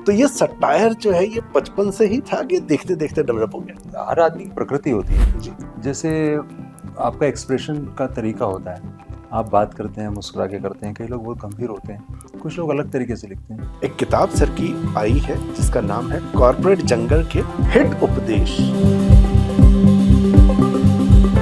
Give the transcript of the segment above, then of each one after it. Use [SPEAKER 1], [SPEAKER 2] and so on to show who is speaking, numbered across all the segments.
[SPEAKER 1] तो ये सटायर जो है ये बचपन से ही था कि देखते देखते डेवलप हो गया?
[SPEAKER 2] हर आदमी की प्रकृति होती है।
[SPEAKER 1] जी।
[SPEAKER 2] जैसे आपका एक्सप्रेशन का तरीका होता है, आप बात करते हैं मुस्कुरा के करते हैं, कई लोग बहुत गंभीर होते हैं, कुछ लोग अलग तरीके से लिखते हैं।
[SPEAKER 1] एक किताब सर की आई है जिसका नाम है कॉर्पोरेट जंगल के हित उपदेश।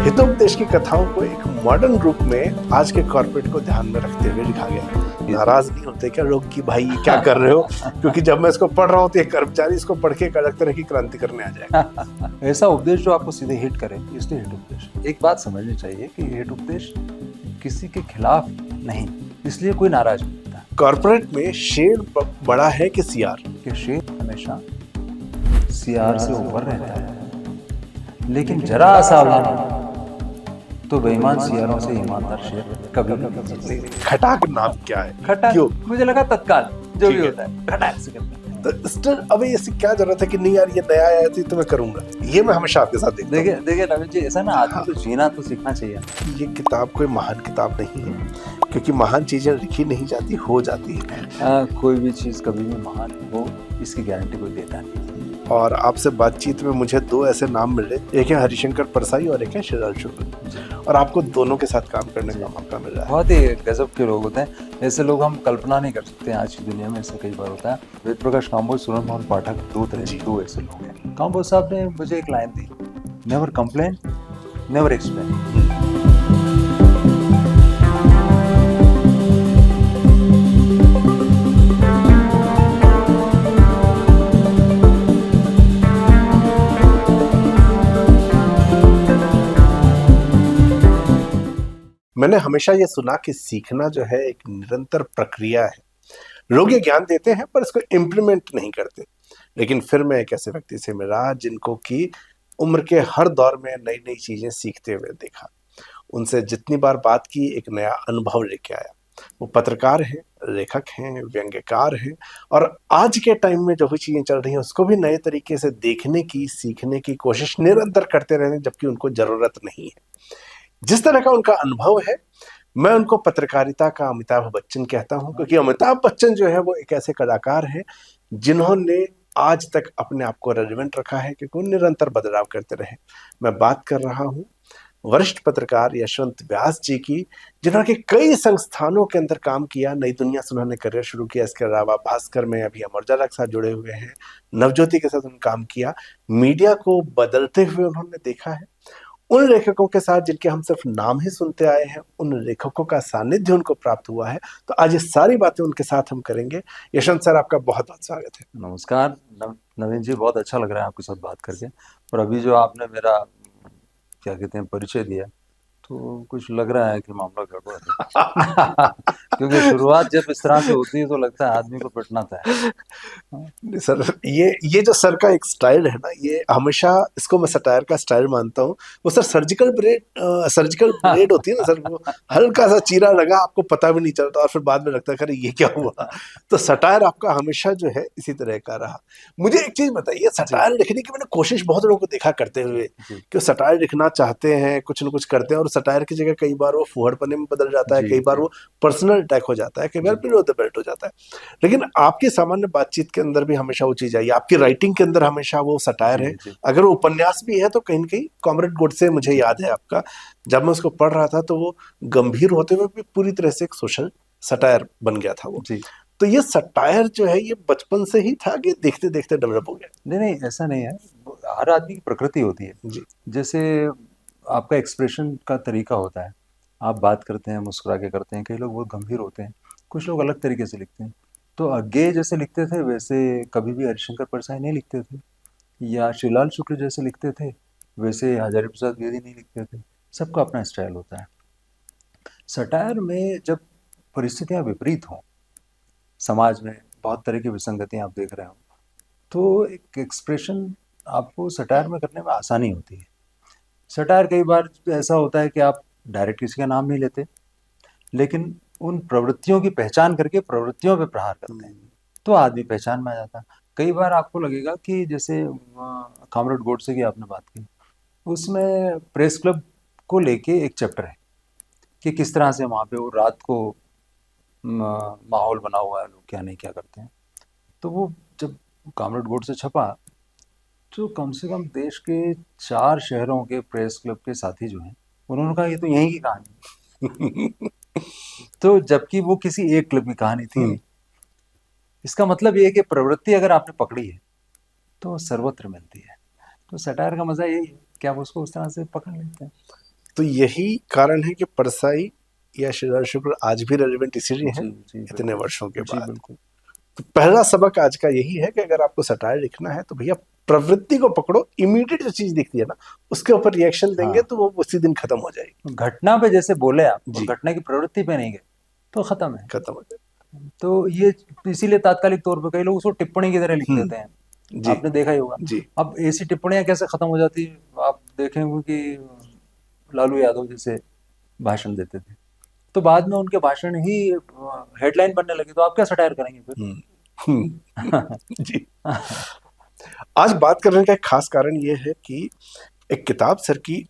[SPEAKER 1] हितोपदेश की कथाओं को एक मॉडर्न रूप में आज के कॉर्पोरेट को ध्यान में रखते हुए लिखा गया है। नाराज नहीं होते क्या लोग कि भाई ये क्या कर रहे हो? क्योंकि जब मैं इसको पढ़ रहा हूँ तो एक कर्मचारी इसको पढ़ के एक अलग तरह की क्रांति करने आ जाएगा।
[SPEAKER 2] ऐसा उपदेश जो आपको सीधे हिट करे, इसलिए हिट उपदेश। एक बात समझनी चाहिए कि हिट उपदेश किसी के खिलाफ नहीं, इसलिए कोई नाराज नहीं होता।
[SPEAKER 1] कॉर्पोरेट में शेर बड़ा है कि सियार?
[SPEAKER 2] कि शेर हमेशा सियार से ऊपर रहता है, लेकिन जरा सावधान तो बेईमान सियारों से ईमानदार शेर कभी नहीं बन सकते।
[SPEAKER 1] खटाक नाम क्या है?
[SPEAKER 2] खटाक
[SPEAKER 1] क्यों?
[SPEAKER 2] मुझे लगा तत्काल जो
[SPEAKER 1] ठीक
[SPEAKER 2] भी
[SPEAKER 1] है।
[SPEAKER 2] होता है खटाक से करते हैं।
[SPEAKER 1] तो स्टिल अबे इससे क्या जरूरत है कि नहीं यार ये नया आया थी तो मैं करूंगा? ये मैं हमेशा आपके साथ देखता हूँ।
[SPEAKER 2] देखिए नवीन जी, ऐसा ना आदमी को जीना तो सीखना चाहिए।
[SPEAKER 1] ये किताब कोई महान किताब नहीं है, क्योंकि महान चीजें लिखी नहीं जाती, हो जाती है।
[SPEAKER 2] कोई भी चीज कभी भी महान हो इसकी गारंटी कोई देता नहीं।
[SPEAKER 1] और आपसे बातचीत में मुझे दो ऐसे नाम मिले, एक है हरिशंकर परसाई और एक है श्रीलाल शुक्ल, और आपको दोनों के साथ काम करने का मौका मिल रहा है।
[SPEAKER 2] बहुत ही गजब के लोग होते हैं, ऐसे लोग हम कल्पना नहीं कर सकते आज की दुनिया में। ऐसा कई बार होता है। वेद प्रकाश काम्बोज, सुरेंद्र मोहन पाठक, दो ऐसे लोग हैं। काम्बोज साहब ने मुझे एक लाइन दी, नेवर कंप्लेन, नेवर एक्सप्लेन।
[SPEAKER 1] मैंने हमेशा ये सुना कि सीखना जो है एक निरंतर प्रक्रिया है। लोग ये ज्ञान देते हैं पर इसको इम्प्लीमेंट नहीं करते। लेकिन फिर मैं एक ऐसे व्यक्ति से मिला जिनको की उम्र के हर दौर में नई नई चीजें सीखते हुए देखा। उनसे जितनी बार बात की एक नया अनुभव लेके आया। वो पत्रकार हैं, लेखक हैं, व्यंग्यकार हैं, और आज के टाइम में जो भी चीजें चल रही हैं उसको भी नए तरीके से देखने की, सीखने की कोशिश निरंतर करते रहने, जबकि उनको जरूरत नहीं है। जिस तरह का उनका अनुभव है, मैं उनको पत्रकारिता का अमिताभ बच्चन कहता हूं, क्योंकि अमिताभ बच्चन जो है वो एक ऐसे कलाकार हैं जिन्होंने आज तक अपने आप को रेलेवेंट रखा है, क्योंकि वो निरंतर बदलाव करते रहे। मैं बात कर रहा हूं वरिष्ठ पत्रकार यशवंत व्यास जी की, जिन्होंने कई संस्थानों के अंदर काम किया। नई दुनिया से उन्होंने करियर शुरू किया। इसके अलावा भास्कर में अभी अमर उजाला के साथ जुड़े हुए हैं। नवज्योति के साथ उन्होंने काम किया। मीडिया को बदलते हुए उन्होंने देखा है। उन लेखकों के साथ जिनके हम सिर्फ नाम ही सुनते आए हैं, उन लेखकों का सानिध्य उनको प्राप्त हुआ है। तो आज ये सारी बातें उनके साथ हम करेंगे। यशवंत सर, आपका बहुत बहुत स्वागत है।
[SPEAKER 2] नमस्कार नवीन जी, बहुत अच्छा लग रहा है आपके साथ बात करके। और अभी जो आपने मेरा क्या कहते हैं परिचय दिया, तो कुछ लग रहा है कि मामला गड़बड़ है। क्योंकि शुरुआत जब इस तरह से होती है तो लगता है आदमी को पिटना था।
[SPEAKER 1] नहीं सर, ये जो सर का एक स्टाइल है ना, ये हमेशा इसको मैं सटायर का स्टाइल मानता हूँ। वो सर सर्जिकल ब्लेड होती है ना सर, वो हल्का सा चीरा लगा, आपको पता भी नहीं चलता, और फिर बाद में लगता है अरे ये क्या हुआ। तो सटायर आपका हमेशा जो है इसी तरह का रहा। मुझे एक चीज बताइए, सटायर लिखने की मैंने कोशिश बहुत लोगों को देखा करते हुए कि वो सटायर लिखना चाहते हैं, कुछ न कुछ करते हैं, और सटायर की जगह कई बार वो फुहड़पने में बदल जाता है, कई बार वो पर्सनल अटैक हो जाता है, कई बार बिलो द बेल्ट हो जाता है। लेकिन आपकी सामान्य बातचीत के अंदर भी हमेशा वो चीज आई, आपकी राइटिंग के अंदर हमेशा वो सटायर है। अगर वो उपन्यास भी है तो कहीं न कहीं कॉमरेड गोडसे मुझे याद है आपका, जब मैं उसको पढ़ रहा था तो वो गंभीर होते हुए भी पूरी तरह से एक सोशल सटायर बन गया था वो। तो ये सटायर जो है ये बचपन से ही था कि देखते देखते डेवलप हो गया?
[SPEAKER 2] नहीं, ऐसा नहीं है। हर आदमी की प्रकृति होती है
[SPEAKER 1] जी।
[SPEAKER 2] जैसे आपका एक्सप्रेशन का तरीका होता है, आप बात करते हैं मुस्कुरा के करते हैं, कई लोग बहुत गंभीर होते हैं, कुछ लोग अलग तरीके से लिखते हैं। तो अज्ञे जैसे लिखते थे वैसे कभी भी हरिशंकर परसाई नहीं लिखते थे, या श्रीलाल शुक्ल जैसे लिखते थे वैसे हजारी प्रसाद द्विवेदी नहीं लिखते थे। सबका अपना स्टाइल होता है। सटायर में जब परिस्थितियां विपरीत हों, समाज में बहुत तरह की विसंगतियां आप देख रहे हो, तो एक एक्सप्रेशन आपको सटायर में करने में आसानी होती है। सटायर कई बार ऐसा होता है कि आप डायरेक्ट किसी का नाम नहीं लेते, लेकिन उन प्रवृत्तियों की पहचान करके प्रवृत्तियों पे प्रहार करते हैं, तो आदमी पहचान में आ जाता है। कई बार आपको लगेगा कि जैसे कॉमरेड गोडसे की आपने बात की, उसमें प्रेस क्लब को लेके एक चैप्टर है कि किस तरह से वहाँ पे वो रात को माहौल बना हुआ है, लोग क्या नहीं क्या करते हैं। तो वो जब कॉमरेड गोडसे छपा, तो कम से कम देश के 4 शहरों के प्रेस क्लब के साथी जो हैं, उन्होंने कहा ये तो यहीं की कहानी है। तो जबकि वो किसी एक क्लब की कहानी थी नहीं। इसका मतलब ये है कि प्रवृत्ति अगर आपने पकड़ी है तो वो सर्वत्र मिलती है। तो सटायर का मजा यही है कि आप उसको उस तरह से पकड़ लेते हैं।
[SPEAKER 1] तो यही कारण है कि परसाई या श्रीधर शुक्ल आज भी रेलिवेंट इसीलिए है
[SPEAKER 2] जी जी
[SPEAKER 1] इतने
[SPEAKER 2] बिल्कुल।
[SPEAKER 1] वर्षों के
[SPEAKER 2] जी
[SPEAKER 1] बाद।
[SPEAKER 2] बिल्कुल।
[SPEAKER 1] तो पहला सबक आज का यही है कि अगर आपको सटायर लिखना है तो भैया प्रवृत्ति को पकड़ो, इमीडिएट जो चीज दिखती है ना उसके ऊपर रिएक्शन देंगे
[SPEAKER 2] हाँ,
[SPEAKER 1] तो वो उसी दिन खत्म हो जाएगी।
[SPEAKER 2] घटना पे जैसे बोले आप और
[SPEAKER 1] जी,
[SPEAKER 2] घटना की प्रवृत्ति पे नहीं गए तो खत्म है।
[SPEAKER 1] खत्म हो
[SPEAKER 2] तो ये इसीलिए तात्कालिक तौर पे कई लोग उसको टिप्पणी की तरह लिख
[SPEAKER 1] जाएगी।
[SPEAKER 2] देते हैं।
[SPEAKER 1] जी,
[SPEAKER 2] आपने देखा ही होगा।
[SPEAKER 1] जी।
[SPEAKER 2] अब ऐसी टिप्पणियां कैसे खत्म हो जाती है, आप देखेंगे कि लालू यादव जैसे भाषण देते थे, तो बाद में उनके भाषण ही हेडलाइन बनने लगे, तो आप क्या सटायर करेंगे
[SPEAKER 1] हम्म, हम्म,
[SPEAKER 2] फिर?
[SPEAKER 1] जी। आज बात करने का एक खास कारण ये है कि एक किताब सर की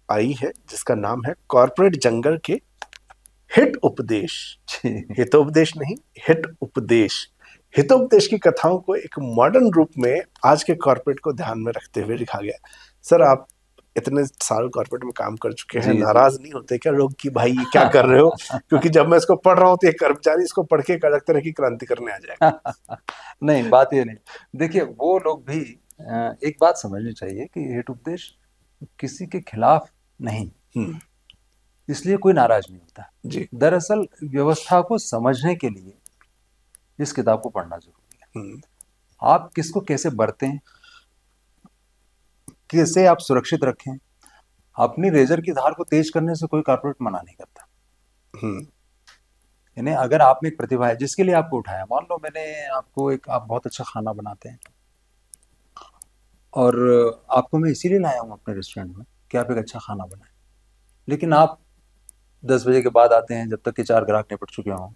[SPEAKER 1] आई है जिसका नाम है कॉर्पोरेट जंगल के हिट उपदेश।
[SPEAKER 2] जी।
[SPEAKER 1] हितोपदेश नहीं, हिट उपदेश। हितोपदेश की कथाओं को एक मॉडर्न रूप में आज के कॉर्पोरेट को ध्यान में रखते हुए लिखा गया है। सर आप इतने साल कॉर्पोरेट में काम कर चुके हैं,
[SPEAKER 2] जी जी।
[SPEAKER 1] नाराज नहीं होते क्या लोग कि भाई ये क्या कर रहे हो? क्योंकि जब मैं इसको पढ़ रहा हूँ तो एक कर्मचारी इसको पढ़ के एक अलग तरह की क्रांति करने आ जाएगा।
[SPEAKER 2] नहीं, बात ये नहीं। देखिए वो लोग भी एक बात समझनी चाहिए कि हेतु उपदेश किसी के खिलाफ नहीं,
[SPEAKER 1] हम्म,
[SPEAKER 2] इसलिए कोई नाराज नहीं होता।
[SPEAKER 1] जी।
[SPEAKER 2] दरअसल व्यवस्था को समझने के लिए इस किताब को पढ़ना जरूरी है।
[SPEAKER 1] हम्म,
[SPEAKER 2] आप किसको कैसे बरतें, कैसे आप सुरक्षित रखें, अपनी रेजर की धार को तेज करने से कोई कारपोरेट मना नहीं करता।
[SPEAKER 1] हम्म,
[SPEAKER 2] यानी अगर आप में एक प्रतिभा है जिसके लिए आपको उठाया, मान लो मैंने आपको एक, आप बहुत अच्छा खाना बनाते हैं और आपको मैं इसीलिए लाया हूँ अपने रेस्टोरेंट में कि आप एक अच्छा खाना बनाएं, लेकिन आप 10 बजे के बाद आते हैं जब तक कि 4 ग्राहक निपट चुके हों,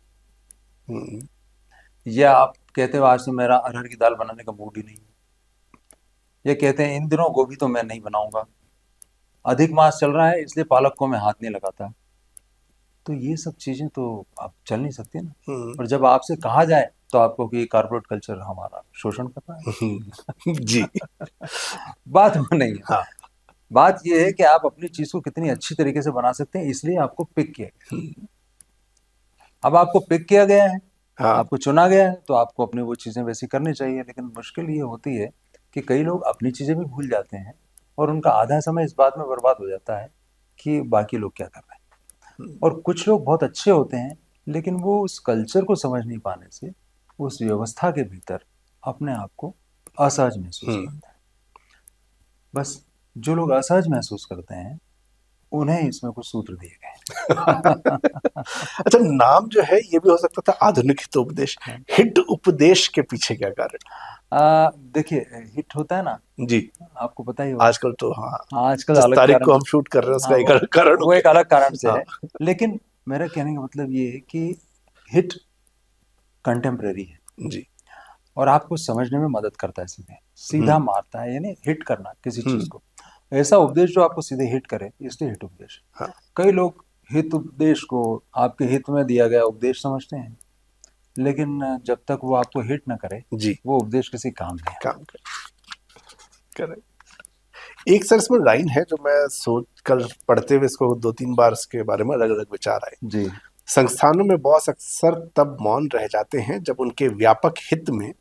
[SPEAKER 1] हम्म,
[SPEAKER 2] या आप कहते हो आज तो मेरा अरहर की दाल बनाने का मूड ही नहीं है, या कहते हैं इन दिनों गोभी तो मैं नहीं बनाऊंगा, अधिक मास चल रहा है इसलिए पालक को मैं हाथ नहीं लगाता। तो ये सब चीजें तो आप चल नहीं सकती ना।
[SPEAKER 1] हम्म,
[SPEAKER 2] और जब आपसे कहा जाए तो आपको कि कारपोरेट कल्चर हमारा शोषण कर रहा
[SPEAKER 1] जी।
[SPEAKER 2] है। बात वो नहीं है।
[SPEAKER 1] हाँ।
[SPEAKER 2] बात ये है कि आप अपनी चीज को कितनी अच्छी तरीके से बना सकते हैं, इसलिए आपको पिक किया गया।
[SPEAKER 1] हम्म,
[SPEAKER 2] अब आपको पिक किया गया है,
[SPEAKER 1] हाँ।
[SPEAKER 2] आपको चुना गया है, तो आपको अपनी वो चीजें वैसी करनी चाहिए। लेकिन मुश्किल ये होती है कि कई लोग अपनी चीजें भी भूल जाते हैं और उनका आधा समय इस बात में बर्बाद हो जाता है कि बाकी लोग क्या कर रहे हैं।
[SPEAKER 1] हम्म,
[SPEAKER 2] और कुछ लोग बहुत अच्छे होते हैं लेकिन वो उस कल्चर को समझ नहीं पाने से उस व्यवस्था के भीतर अपने आप को असहज महसूस
[SPEAKER 1] हम्म।
[SPEAKER 2] करते हैं। बस जो लोग असहज महसूस करते हैं उन्हें इसमें कुछ सूत्र दिए गए
[SPEAKER 1] अच्छा, नाम जो है ये भी हो सकता था आधुनिक हितोपदेश।
[SPEAKER 2] हैं।
[SPEAKER 1] हिट उपदेश के पीछे क्या कारण?
[SPEAKER 2] देखिए, हिट होता है ना,
[SPEAKER 1] जी।
[SPEAKER 2] आपको पता ही होगा।
[SPEAKER 1] आजकल तो हाँ,
[SPEAKER 2] आजकल
[SPEAKER 1] जिस
[SPEAKER 2] अलग
[SPEAKER 1] तारीख
[SPEAKER 2] कारण
[SPEAKER 1] को
[SPEAKER 2] से,
[SPEAKER 1] हम शूट कर रहे हैं उसका
[SPEAKER 2] हाँ
[SPEAKER 1] एक अलग कारण हो
[SPEAKER 2] वो एक
[SPEAKER 1] गया।
[SPEAKER 2] अलग कारण से
[SPEAKER 1] हाँ।
[SPEAKER 2] है। लेकिन मेरा कहने का मतलब ये है कि हिट कंटेम्परेरी है
[SPEAKER 1] जी।
[SPEAKER 2] और आपको समझने में मदद करता है, सीधे
[SPEAKER 1] हम्म,
[SPEAKER 2] सीधा मारता है, यानी हिट करना किसी चीज
[SPEAKER 1] हम्म,
[SPEAKER 2] को। ऐसा उपदेश जो आपको सीधे हिट करे, इसलिए हिट उपदेश।
[SPEAKER 1] हाँ।
[SPEAKER 2] कई लोग हित उपदेश को आपके हित में दिया गया उपदेश समझते हैं, लेकिन जब तक वो आपको हिट ना करे
[SPEAKER 1] जी।
[SPEAKER 2] वो उपदेश किसी काम नहीं आता।
[SPEAKER 1] काम कर एक सर इसमें लाइन है जो मैं सोच कर पढ़ते हुए इसको 2-3 बार इसके बारे में अलग अलग विचार आए।
[SPEAKER 2] जी
[SPEAKER 1] संस्थानों में बॉस अक्सर तब मौन रह जाते हैं जब उनके व्यापक हित में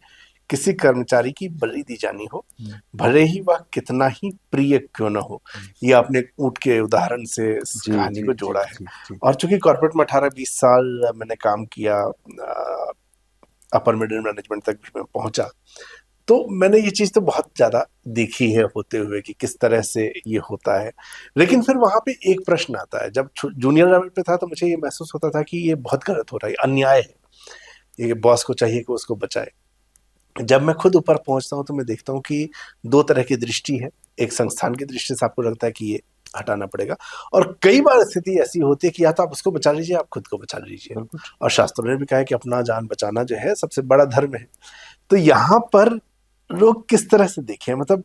[SPEAKER 1] किसी कर्मचारी की बलि दी जानी हो,
[SPEAKER 2] हम्म,
[SPEAKER 1] भले ही वह कितना ही प्रिय क्यों न हो।
[SPEAKER 2] हम्म,
[SPEAKER 1] ये आपने ऊँट के उदाहरण से इस
[SPEAKER 2] जी
[SPEAKER 1] कहानी
[SPEAKER 2] जी
[SPEAKER 1] को
[SPEAKER 2] जी
[SPEAKER 1] जोड़ा है।
[SPEAKER 2] जी जी।
[SPEAKER 1] और चूंकि कॉर्पोरेट में 18-20 साल मैंने काम किया, अपर मिडिल मैनेजमेंट तक भी मैं पहुंचा, तो मैंने ये चीज तो बहुत ज्यादा देखी है होते हुए कि किस तरह से ये होता है। लेकिन फिर वहां पे एक प्रश्न आता है, जब जूनियर लेवल पे था तो मुझे ये महसूस होता था कि ये बहुत गलत हो रहा है, अन्याय है, ये बॉस को चाहिए कि उसको बचाए। जब मैं खुद ऊपर पहुंचता हूं तो मैं देखता हूं कि दो तरह की दृष्टि है। एक संस्थान की दृष्टि से आपको लगता है कि ये हटाना पड़ेगा, और कई बार स्थिति ऐसी होती है कि या तो आप उसको बचा लीजिए, आप खुद को बचा लीजिए।
[SPEAKER 2] बिल्कुल।
[SPEAKER 1] और शास्त्रों ने भी कहा है कि अपना जान बचाना जो है सबसे बड़ा धर्म है। तो यहाँ पर लोग किस तरह से देखें, मतलब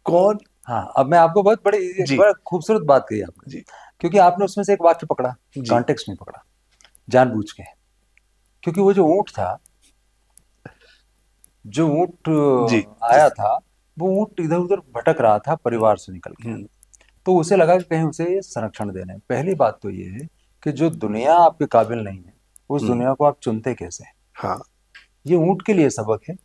[SPEAKER 1] कौन?
[SPEAKER 2] हाँ, अब मैं आपको बहुत बड़ी, एक
[SPEAKER 1] जी,
[SPEAKER 2] बड़ा खूबसूरत बात कही आपने,
[SPEAKER 1] जी,
[SPEAKER 2] क्योंकि आपने उसमें से एक वाक्य पकड़ा,
[SPEAKER 1] जी।
[SPEAKER 2] कॉन्टेक्स्ट नहीं पकड़ा, जानबूझ के। क्योंकि वो जो ऊंट था जो ऊँट
[SPEAKER 1] जी।
[SPEAKER 2] आया
[SPEAKER 1] जिस
[SPEAKER 2] था, वो ऊँट इधर-उधर भटक रहा था परिवार से निकल के।
[SPEAKER 1] हम्म,
[SPEAKER 2] तो उसे लगा कि कहीं उसे संरक्षण देना है। पहली बात तो ये है कि जो दुनिया आपके काबिल नहीं है, उस
[SPEAKER 1] हम्म,
[SPEAKER 2] दुनिया को आप चुनते कैसे हैं?
[SPEAKER 1] हाँ,
[SPEAKER 2] ये ऊँट के लिए सबक है,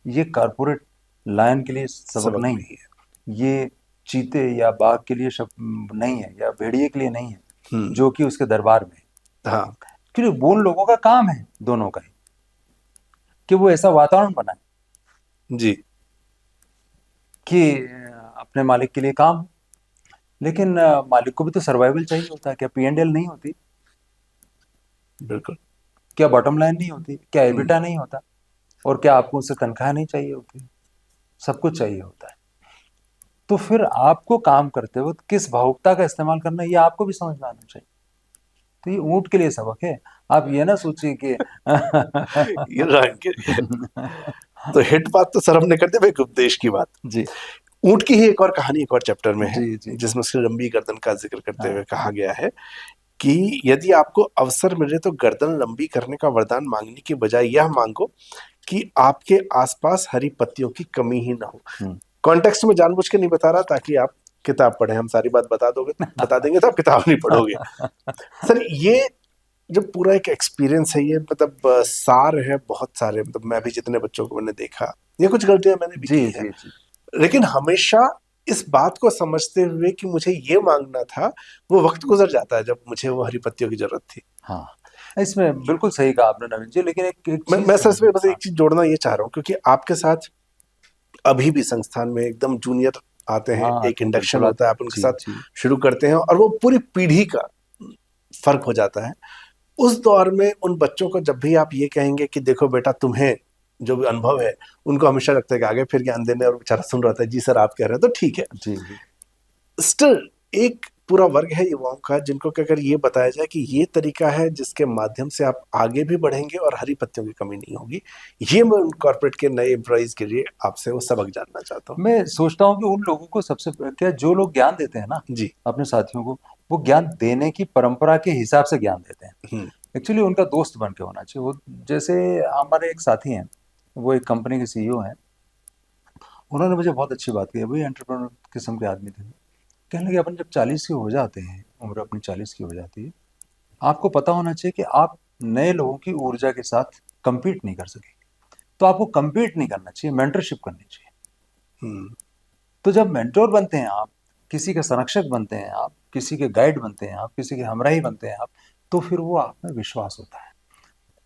[SPEAKER 2] ये कॉर्पोरेट लायन के लिए सबक
[SPEAKER 1] सबक
[SPEAKER 2] नहीं
[SPEAKER 1] नहीं है।
[SPEAKER 2] है। ये चीते या बाघ के लिए नहीं है, या भेड़िए के लिए नहीं है,
[SPEAKER 1] हम्म,
[SPEAKER 2] जो कि उसके दरबार में है।
[SPEAKER 1] हाँ,
[SPEAKER 2] क्योंकि वो उन लोगों का काम है, दोनों का ही, कि वो ऐसा वातावरण बनाए
[SPEAKER 1] जी,
[SPEAKER 2] कि अपने मालिक के लिए काम हो। लेकिन मालिक को भी तो सर्वाइवल चाहिए होता है। क्या P&L नहीं होती?
[SPEAKER 1] बिल्कुल।
[SPEAKER 2] क्या बॉटम लाइन नहीं होती? क्या
[SPEAKER 1] हम्म,
[SPEAKER 2] एबिटा नहीं होता? और क्या आपको उससे तनख्वाह नहीं चाहिए होती? सब कुछ चाहिए होता है। तो फिर आपको काम करते वक्त किस भावुकता का इस्तेमाल करना है, ये आपको भी समझ में आना चाहिए। तो ये ऊँट के लिए सबक है। आप ये ना सोचिए कि
[SPEAKER 1] ये रंग के तो हिट बात तो सर हमने कर दी, भाई एक उपदेश की बात।
[SPEAKER 2] जी,
[SPEAKER 1] ऊंट की ही एक और कहानी एक और चैप्टर में है,
[SPEAKER 2] जी, जी।
[SPEAKER 1] जिसमें उसकी लंबी गर्दन का जिक्र करते
[SPEAKER 2] हाँ,
[SPEAKER 1] हुए कहा गया है कि यदि आपको अवसर मिले तो गर्दन लंबी करने का वरदान मांगने की बजाय यह मांगो कि आपके आसपास हरी पत्तियों की कमी ही ना हो।
[SPEAKER 2] हुँ।
[SPEAKER 1] कॉन्टेक्स्ट में जानबूझ के नहीं बता रहा ताकि आप किताब पढ़ें, हम सारी बात बता देंगे तो आप किताब नहीं पढ़ोगे। सर ये जो पूरा एक एक्सपीरियंस है, ये मतलब सार है बहुत सारे, मतलब मैं भी जितने बच्चों को मैंने देखा, ये कुछ गलतियां मैंने भी
[SPEAKER 2] जी,
[SPEAKER 1] की है,
[SPEAKER 2] जी, जी।
[SPEAKER 1] लेकिन हमेशा इस बात को समझते हुए कि मुझे ये मांगना था, वो वक्त गुजर जाता है जब मुझे वो हरी पत्तियों की जरूरत थी।
[SPEAKER 2] हाँ, इसमें बिल्कुल सही कहा आपने नवीन जी, लेकिन एक एक
[SPEAKER 1] मैं
[SPEAKER 2] चीज़
[SPEAKER 1] सर इसमें बस
[SPEAKER 2] हाँ,
[SPEAKER 1] एक चीज जोड़ना ये चाह रहा हूँ, क्योंकि आपके साथ अभी भी संस्थान में एकदम जूनियर आते हैं,
[SPEAKER 2] हाँ,
[SPEAKER 1] एक
[SPEAKER 2] आते हैं,
[SPEAKER 1] इंडक्शन
[SPEAKER 2] बिल्कुल
[SPEAKER 1] होता
[SPEAKER 2] आते
[SPEAKER 1] है,
[SPEAKER 2] हैं।
[SPEAKER 1] आप उनके
[SPEAKER 2] जी,
[SPEAKER 1] साथ
[SPEAKER 2] जी।
[SPEAKER 1] शुरू करते हैं और वो पूरी पीढ़ी का फर्क हो जाता है। उस दौर में उन बच्चों को जब भी आप ये कहेंगे कि देखो बेटा, तुम्हें जो भी अनुभव है, उनको हमेशा लगता है कि आगे फिर ज्ञान देने, और बेचारा सुन रहा था, जी सर आप कह रहे हैं तो ठीक है।
[SPEAKER 2] जी, जी।
[SPEAKER 1] स्टिल एक पूरा वर्ग है युवाओं का जिनको कि अगर ये बताया जाए कि ये तरीका है जिसके माध्यम से आप आगे भी बढ़ेंगे और हरी पत्तियों की कमी नहीं होगी, ये मैं उन कॉर्पोरेट के नए एम्प्लॉइज के लिए आपसे वो सबक जानना चाहता हूँ।
[SPEAKER 2] मैं सोचता हूँ कि उन लोगों को सबसे क्या, जो लोग ज्ञान देते हैं ना
[SPEAKER 1] जी।
[SPEAKER 2] अपने साथियों को, वो ज्ञान देने की परंपरा के हिसाब से ज्ञान देते हैं।
[SPEAKER 1] हम्म,
[SPEAKER 2] एक्चुअली उनका दोस्त बन के होना चाहिए। वो जैसे हमारे एक साथी हैं, वो एक कंपनी के सीईओ हैं। उन्होंने मुझे बहुत अच्छी बात कही, वही एंटरप्रेन्योर किस्म के आदमी थे। कहने लगे अपन जब 40 के हो जाते हैं, उम्र अपनी 40 की हो जाती है, आपको पता होना चाहिए कि आप नए लोगों की ऊर्जा के साथ compete नहीं कर सकेंगे। तो आपको compete नहीं करना चाहिए, मेंटरशिप करनी चाहिए।
[SPEAKER 1] हम्म,
[SPEAKER 2] तो जब मेंटोर बनते हैं आप, किसी के संरक्षक बनते हैं आप, किसी के गाइड बनते हैं आप, किसी के हमराही बनते हैं आप, तो फिर वो आप में विश्वास होता है।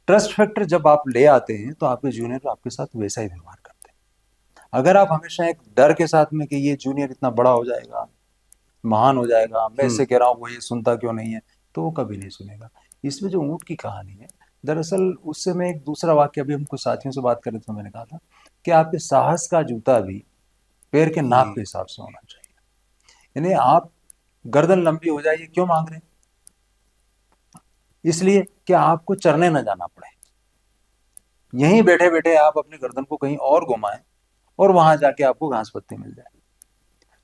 [SPEAKER 2] ट्रस्ट फैक्टर जब आप ले आते हैं, तो आपके जूनियर आपके साथ वैसा ही व्यवहार करते हैं। अगर आप हमेशा एक डर के साथ में कि ये जूनियर इतना बड़ा हो जाएगा, महान हो जाएगा, मैं
[SPEAKER 1] हम्म,
[SPEAKER 2] इससे कह रहा हूँ वो ये सुनता क्यों नहीं है, तो वो कभी नहीं सुनेगा। इसमें जो ऊँट की कहानी है, दरअसल उससे मैं एक दूसरा वाक्य, अभी हम कुछ साथियों से बात कर रहे थे, मैंने कहा था कि आपके साहस का जूता भी पैर के नाप
[SPEAKER 1] हम्म,
[SPEAKER 2] के हिसाब से होना चाहिए। यानी आप गर्दन लंबी हो जाए, ये क्यों मांग रहे हैं? इसलिए कि आपको चरने ना जाना पड़े। यहीं बैठे-बैठे आप अपनी गर्दन को कहीं और घुमाएँ और वहां जाके आपको घास पत्ती मिल जाए।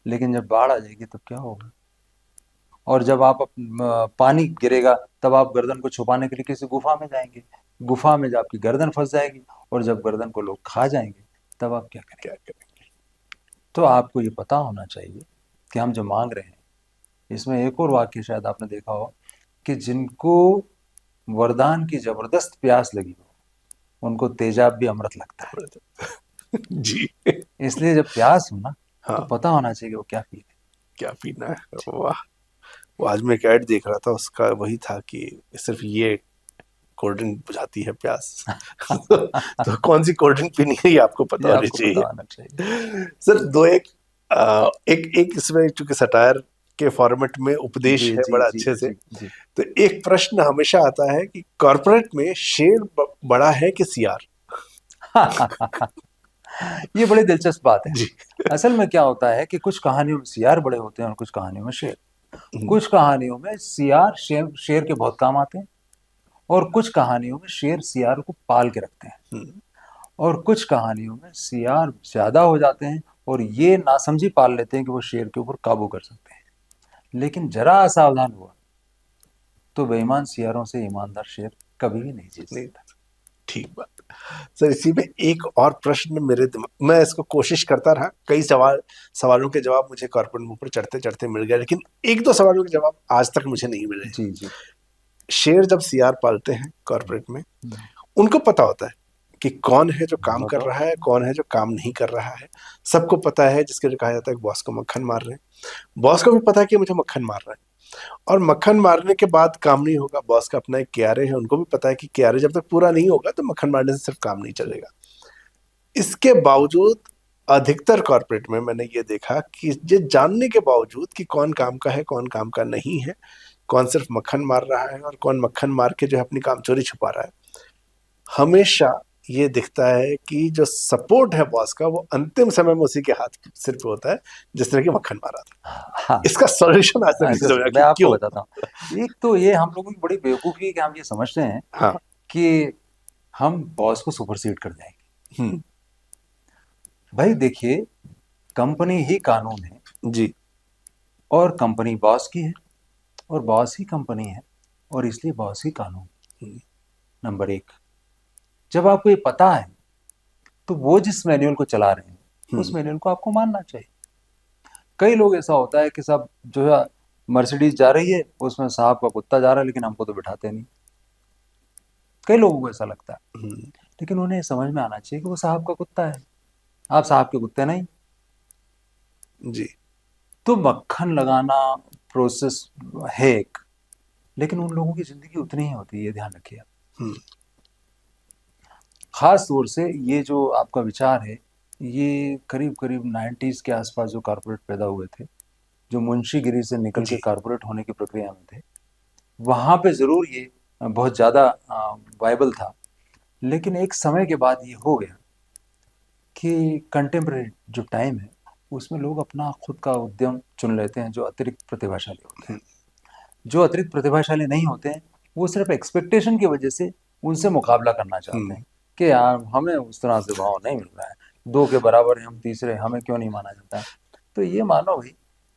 [SPEAKER 2] लेकिन जब बाढ़ आ जाएगी तब क्या होगा? और जब पानी गिरेगा, तब आप गर्दन को छुपाने के लिए किसी गुफा में जाएँगे। गुफा में जब आपकी गर्दन फँस जाएगी और जब गर्दन को लोग खा जाएँगे, तब आप क्या करेंगे?
[SPEAKER 1] क्या करें।
[SPEAKER 2] तो आपको ये पता होना चाहिए कि हम जो माँग रहे हैं, इसमें एक और वाक्य शायद आपने देखा हो कि जिनको वरदान की ज़बरदस्त प्यास लगी हो, उनको तेजाब भी अमृत लगता है।
[SPEAKER 1] जी।
[SPEAKER 2] इसलिए जब प्यास हो ना, तो
[SPEAKER 1] हाँ,
[SPEAKER 2] पता होना चाहिए कि वो क्या पी रहे
[SPEAKER 1] क्या पीना है।
[SPEAKER 2] हैं। जी।
[SPEAKER 1] वाह। वो आज मैं एक ऐड देख रहा था, उसका वही था कि सिर्फ ये कोल्ड ड्रिंक बुझाती है प्यास। तो कौन सी कोल्ड ड्रिंक पीनी है ये आपको पता
[SPEAKER 2] ये
[SPEAKER 1] होनी
[SPEAKER 2] आपको पता
[SPEAKER 1] चाहिए।
[SPEAKER 2] होना चाहिए।
[SPEAKER 1] सर दो एक एक एक इसमें चूंकि सटायर के फॉर्मेट में उपदेश
[SPEAKER 2] जी,
[SPEAKER 1] है
[SPEAKER 2] जी,
[SPEAKER 1] बड़ा
[SPEAKER 2] जी,
[SPEAKER 1] अच्छे से,
[SPEAKER 2] जी, जी।
[SPEAKER 1] तो एक प्रश्न हमेशा आता है कि कॉर्पोरेट में शेर बड़ा है कि सियार।
[SPEAKER 2] ये बड़ी दिलचस्प बात है।
[SPEAKER 1] जी।
[SPEAKER 2] असल में क्या होता है कि कुछ कहानियों में सियार बड़े होते हैं और कुछ कहानियों में शेर।
[SPEAKER 1] हम्म,
[SPEAKER 2] कुछ कहानियों में सियार शेर शेर के बहुत काम आते हैं और कुछ कहानियों में शेर सियार को पाल के रखते हैं
[SPEAKER 1] हम्म,
[SPEAKER 2] और कुछ कहानियों में सियार ज्यादा हो जाते हैं और ये नासमझी पाल लेते हैं कि वो शेर के ऊपर काबू कर सकते हैं। लेकिन जरा असावधान हुआ तो बेईमान सियारों से ईमानदार शेर कभी भी नहीं जीत
[SPEAKER 1] नहीं,
[SPEAKER 2] सकता।
[SPEAKER 1] ठीक बात। सर इसी में एक और प्रश्न मेरे दिमाग, मैं इसको कोशिश करता रहा, कई सवालों के जवाब मुझे कॉर्पोरेट में ऊपर चढ़ते चढ़ते मिल गए, लेकिन एक दो सवालों के जवाब आज तक मुझे नहीं मिले हैं।
[SPEAKER 2] जी जी।
[SPEAKER 1] शेर जब सीआर पालते हैं कॉर्पोरेट में,
[SPEAKER 2] हम्म,
[SPEAKER 1] उनको पता होता है कि कौन है जो काम कर
[SPEAKER 2] बताओ।
[SPEAKER 1] रहा है, कौन है जो काम नहीं कर रहा है। सबको पता है, जिसके जो कहा जाता है बॉस को मक्खन मार रहे हैं, बॉस को भी पता है कि मुझे मक्खन मार रहा है। और मक्खन मारने के बाद काम नहीं होगा, बॉस का अपना एक केआरए है, उनको भी पता है कि केआरए जब तक पूरा नहीं होगा तो मक्खन मारने से सिर्फ काम नहीं चलेगा। इसके बावजूद अधिकतर कॉर्पोरेट में मैंने ये देखा कि ये जानने के बावजूद कि कौन काम का है, कौन काम का नहीं है, कौन सिर्फ मक्खन मार रहा है और कौन मक्खन मार के जो है अपनी कामचोरी छुपा रहा है, हमेशा ये दिखता है कि जो सपोर्ट है बॉस का, वो अंतिम समय में उसी के हाथ सिर पे होता है जिसने कि मक्खन मारा था।
[SPEAKER 2] हाँ।
[SPEAKER 1] इसका सॉल्यूशन आज तक नहीं
[SPEAKER 2] अच्छा
[SPEAKER 1] समझा
[SPEAKER 2] मैं
[SPEAKER 1] कि
[SPEAKER 2] आपको
[SPEAKER 1] क्यों।
[SPEAKER 2] बताता हूँ। एक तो ये हम लोगों की बड़ी बेवकूफ़ी है कि हम ये समझते हैं
[SPEAKER 1] हाँ।
[SPEAKER 2] कि हम बॉस को सुपरसीड कर जाएंगे।
[SPEAKER 1] हम्म।
[SPEAKER 2] भाई देखिए, कंपनी ही कानून है,
[SPEAKER 1] जी।
[SPEAKER 2] और कंपनी बॉस की है, और बॉस ही कंपनी है, और इसलिए बॉस ही कानून।
[SPEAKER 1] हम्म।
[SPEAKER 2] नंबर एक, जब आपको ये पता है तो वो जिस मैनुअल को चला रहे हैं उस
[SPEAKER 1] हम्म।
[SPEAKER 2] मैनुअल को आपको मानना चाहिए। कई लोग ऐसा होता है कि सब जो है मर्सिडीज जा रही है, उसमें साहब का कुत्ता जा रहा है, लेकिन हमको तो बिठाते नहीं। कई लोगों को ऐसा लगता है,
[SPEAKER 1] हम्म।
[SPEAKER 2] लेकिन उन्हें ये समझ में आना चाहिए कि वो साहब का कुत्ता है, आप साहब के कुत्ते नहीं।
[SPEAKER 1] जी।
[SPEAKER 2] तो मक्खन लगाना प्रोसेस है एक, लेकिन उन लोगों की जिंदगी उतनी ही होती है, ये ध्यान रखिए आप।
[SPEAKER 1] हम्म।
[SPEAKER 2] खास तौर से ये जो आपका विचार है, ये करीब करीब 90s के आसपास जो कारपोरेट पैदा हुए थे, जो मुंशीगिरी से निकल के
[SPEAKER 1] जी।
[SPEAKER 2] कारपोरेट होने की प्रक्रिया में थे, वहाँ पे ज़रूर ये बहुत ज़्यादा वायबल था। लेकिन एक समय के बाद ये हो गया कि कंटेम्प्रेरी जो टाइम है उसमें लोग अपना खुद का उद्यम चुन लेते हैं, जो अतिरिक्त प्रतिभाशाली होते हैं।
[SPEAKER 1] हम्म।
[SPEAKER 2] जो अतिरिक्त प्रतिभाशाली नहीं होते हैं, वो सिर्फ एक्सपेक्टेशन की वजह से उनसे मुकाबला करना चाहते
[SPEAKER 1] हम्म।
[SPEAKER 2] हैं कि यार हमें उस तरह से भाव नहीं मिल रहा है, दो के बराबर है, हम तीसरे, हमें क्यों नहीं माना जाता है। तो ये मानो भाई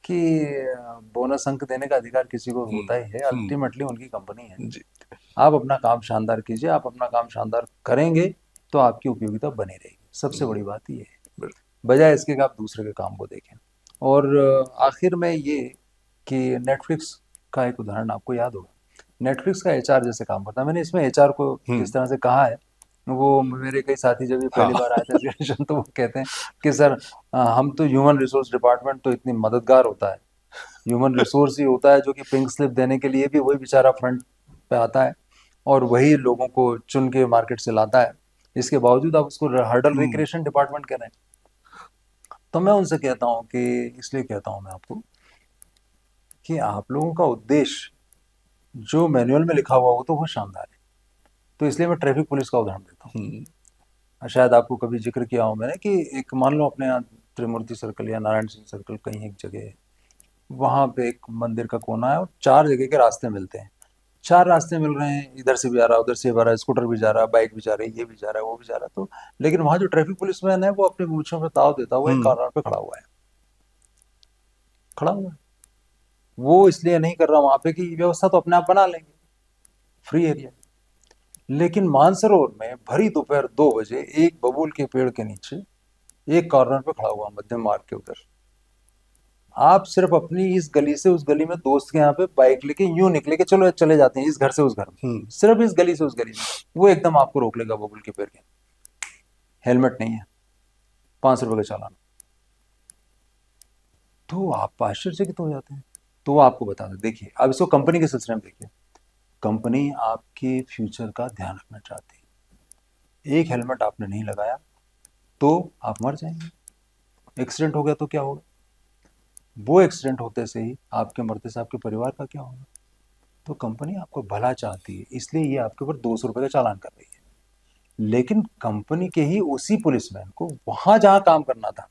[SPEAKER 2] कि बोनस अंक देने का अधिकार किसी को होता ही है, अल्टीमेटली उनकी कंपनी है।
[SPEAKER 1] जी।
[SPEAKER 2] आप अपना काम शानदार कीजिए, आप अपना काम शानदार करेंगे तो आपकी उपयोगिता बनी रहेगी, सबसे बड़ी बात ये है,
[SPEAKER 1] बिल्कुल।
[SPEAKER 2] बजाय इसके कि आप दूसरे के काम को देखें। और आखिर में ये कि नेटफ्लिक्स का एक उदाहरण आपको याद होगा। नेटफ्लिक्स का एचआर जैसे काम करता है, मैंने इसमें एचआर को
[SPEAKER 1] हम्म।
[SPEAKER 2] किस तरह से कहा है, वो मेरे कई साथी जब ये
[SPEAKER 1] हाँ।
[SPEAKER 2] पहली बार आए थे एजुकेशन, तो वो कहते हैं कि सर हम तो ह्यूमन रिसोर्स डिपार्टमेंट तो इतनी मददगार होता है, ह्यूमन रिसोर्स ही होता है जो कि पिंक स्लिप देने के लिए भी वही बेचारा फ्रंट पे आता है, और वही लोगों को चुन के मार्केट से लाता है। इसके बावजूद आप उसको हर्डल
[SPEAKER 1] हम्म।
[SPEAKER 2] रिक्रिएशन डिपार्टमेंट कह रहे हैं। तो मैं उनसे कहता हूँ कि, इसलिए कहता हूँ मैं आपको, कि आप लोगों का उद्देश्य जो मैनुअल में लिखा हुआ हो तो वो शानदार है। तो इसलिए मैं ट्रैफिक पुलिस का उदाहरण देता
[SPEAKER 1] हम्म।
[SPEAKER 2] हूँ। शायद आपको कभी जिक्र किया हो मैंने कि एक मान लो अपने यहाँ त्रिमूर्ति सर्कल या नारायण सिंह सर्कल कहीं एक जगह है, वहां पे एक मंदिर का कोना है और चार जगह के रास्ते मिलते हैं। चार रास्ते मिल रहे हैं, इधर से भी आ रहा है, उधर से भी आ रहा है, स्कूटर भी जा रहा है, बाइक भी जा रही है, ये भी जा रहा है, वो भी जा रहा है। तो लेकिन वहां जो ट्रैफिक पुलिस मैन है वो अपने मूंछों पे ताव देता हुआ एक
[SPEAKER 1] हम्म।
[SPEAKER 2] कॉर्नर पे खड़ा हुआ है, खड़ा हुआ है। वो इसलिए नहीं कर रहा वहां पे कि व्यवस्था तो अपने आप बना लेंगे, फ्री एरिया। लेकिन मानसरोवर में भरी दोपहर 2 बजे एक बबूल के पेड़ के नीचे एक कॉर्नर पे खड़ा हुआ, मध्यम मार्ग के उधर, आप सिर्फ अपनी इस गली से उस गली में दोस्त के यहाँ पे बाइक लेके यूं निकले कि चलो चले जाते हैं इस घर से उस घर में,
[SPEAKER 1] हम्म।
[SPEAKER 2] सिर्फ इस गली से उस गली में, वो एकदम आपको रोक लेगा बबुल के पेड़ के। हेलमेट नहीं है, 5 रुपए का चालान। तो आप आश्चर्यचकित हो जाते हैं। तो वो आपको बता दे, देखिए अब इसको कंपनी के सिलसिले में देखिए, कंपनी आपके फ्यूचर का ध्यान रखना चाहती है। एक हेलमेट आपने नहीं लगाया तो आप मर जाएंगे, एक्सीडेंट हो गया तो क्या होगा, वो एक्सीडेंट होते से ही आपके मरते से आपके परिवार का क्या होगा। तो कंपनी आपको भला चाहती है, इसलिए ये आपके ऊपर 200 रुपए का चालान कर रही है। लेकिन कंपनी के ही उसी पुलिसमैन को वहां जहां काम करना था,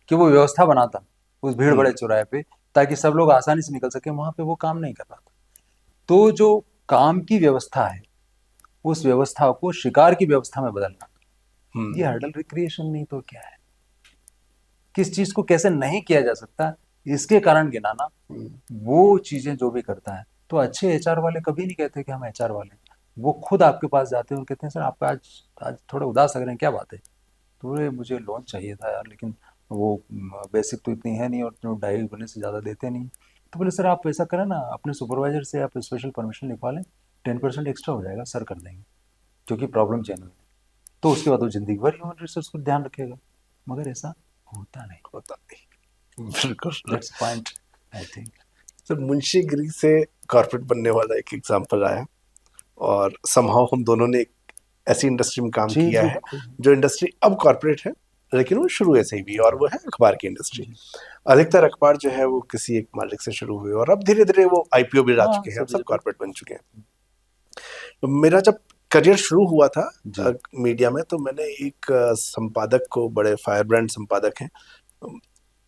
[SPEAKER 2] कि वो व्यवस्था बनाता उस भीड़
[SPEAKER 1] हम्म।
[SPEAKER 2] बड़े चौराहे पे ताकि सब लोग आसानी से निकल सके, वहां पे वो काम नहीं कर रहा था। तो जो काम की व्यवस्था है, उस व्यवस्था को शिकार की व्यवस्था में बदलना, ये
[SPEAKER 1] हम्म।
[SPEAKER 2] हर्डल रिक्रिएशन नहीं तो क्या है। किस चीज को कैसे नहीं किया जा सकता, इसके कारण गिनाना,
[SPEAKER 1] हम्म।
[SPEAKER 2] वो चीजें जो भी करता है। तो अच्छे एचआर वाले कभी नहीं कहते कि हम एचआर वाले हैं। वो खुद आपके पास जाते हैं और कहते हैं सर आपका आज आज थोड़ा उदास लग रहे हैं, क्या बात है? तो बोले मुझे लोन चाहिए था यार, लेकिन वो बेसिक तो इतनी है नहीं और 2.5 गुने से ज़्यादा देते नहीं। तो बोले सर आप ऐसा करें ना, अपने सुपरवाइजर से आप स्पेशल परमिशन लिखवा लें, 10% एक्स्ट्रा हो जाएगा, सर कर देंगे, क्योंकि प्रॉब्लम जेन्युइन है। तो उसके बाद वो ज़िंदगी भर ह्यूमन रिसोर्स को ध्यान रखेगा। मगर ऐसा होता नहीं।
[SPEAKER 1] होता नहीं, बिल्कुल।
[SPEAKER 2] That's point, I think.
[SPEAKER 1] Sir मुंशीगिरी से कॉर्पोरेट बनने वाला एक एग्जांपल आया, और समहाउ हम दोनों ने एक ऐसी इंडस्ट्री में काम
[SPEAKER 2] जी
[SPEAKER 1] किया
[SPEAKER 2] जी
[SPEAKER 1] है
[SPEAKER 2] बिल्कुल।
[SPEAKER 1] जो इंडस्ट्री अब कॉर्पोरेट है, लेकिन वो शुरू ऐसे ही भी है, और वो है अखबार की इंडस्ट्री।
[SPEAKER 2] जी।
[SPEAKER 1] अधिकतर अखबार जो है वो किसी एक मालिक से शुरू हुए, और अब धीरे धीरे वो आईपीओ भी जा
[SPEAKER 2] हाँ
[SPEAKER 1] चुके हैं, अब
[SPEAKER 2] सभी
[SPEAKER 1] सब
[SPEAKER 2] जगह।
[SPEAKER 1] कॉर्पोरेट बन चुके हैं। तो मेरा जब करियर शुरू हुआ था
[SPEAKER 2] जी
[SPEAKER 1] मीडिया में, तो मैंने एक संपादक को, बड़े फायर ब्रांड संपादक हैं,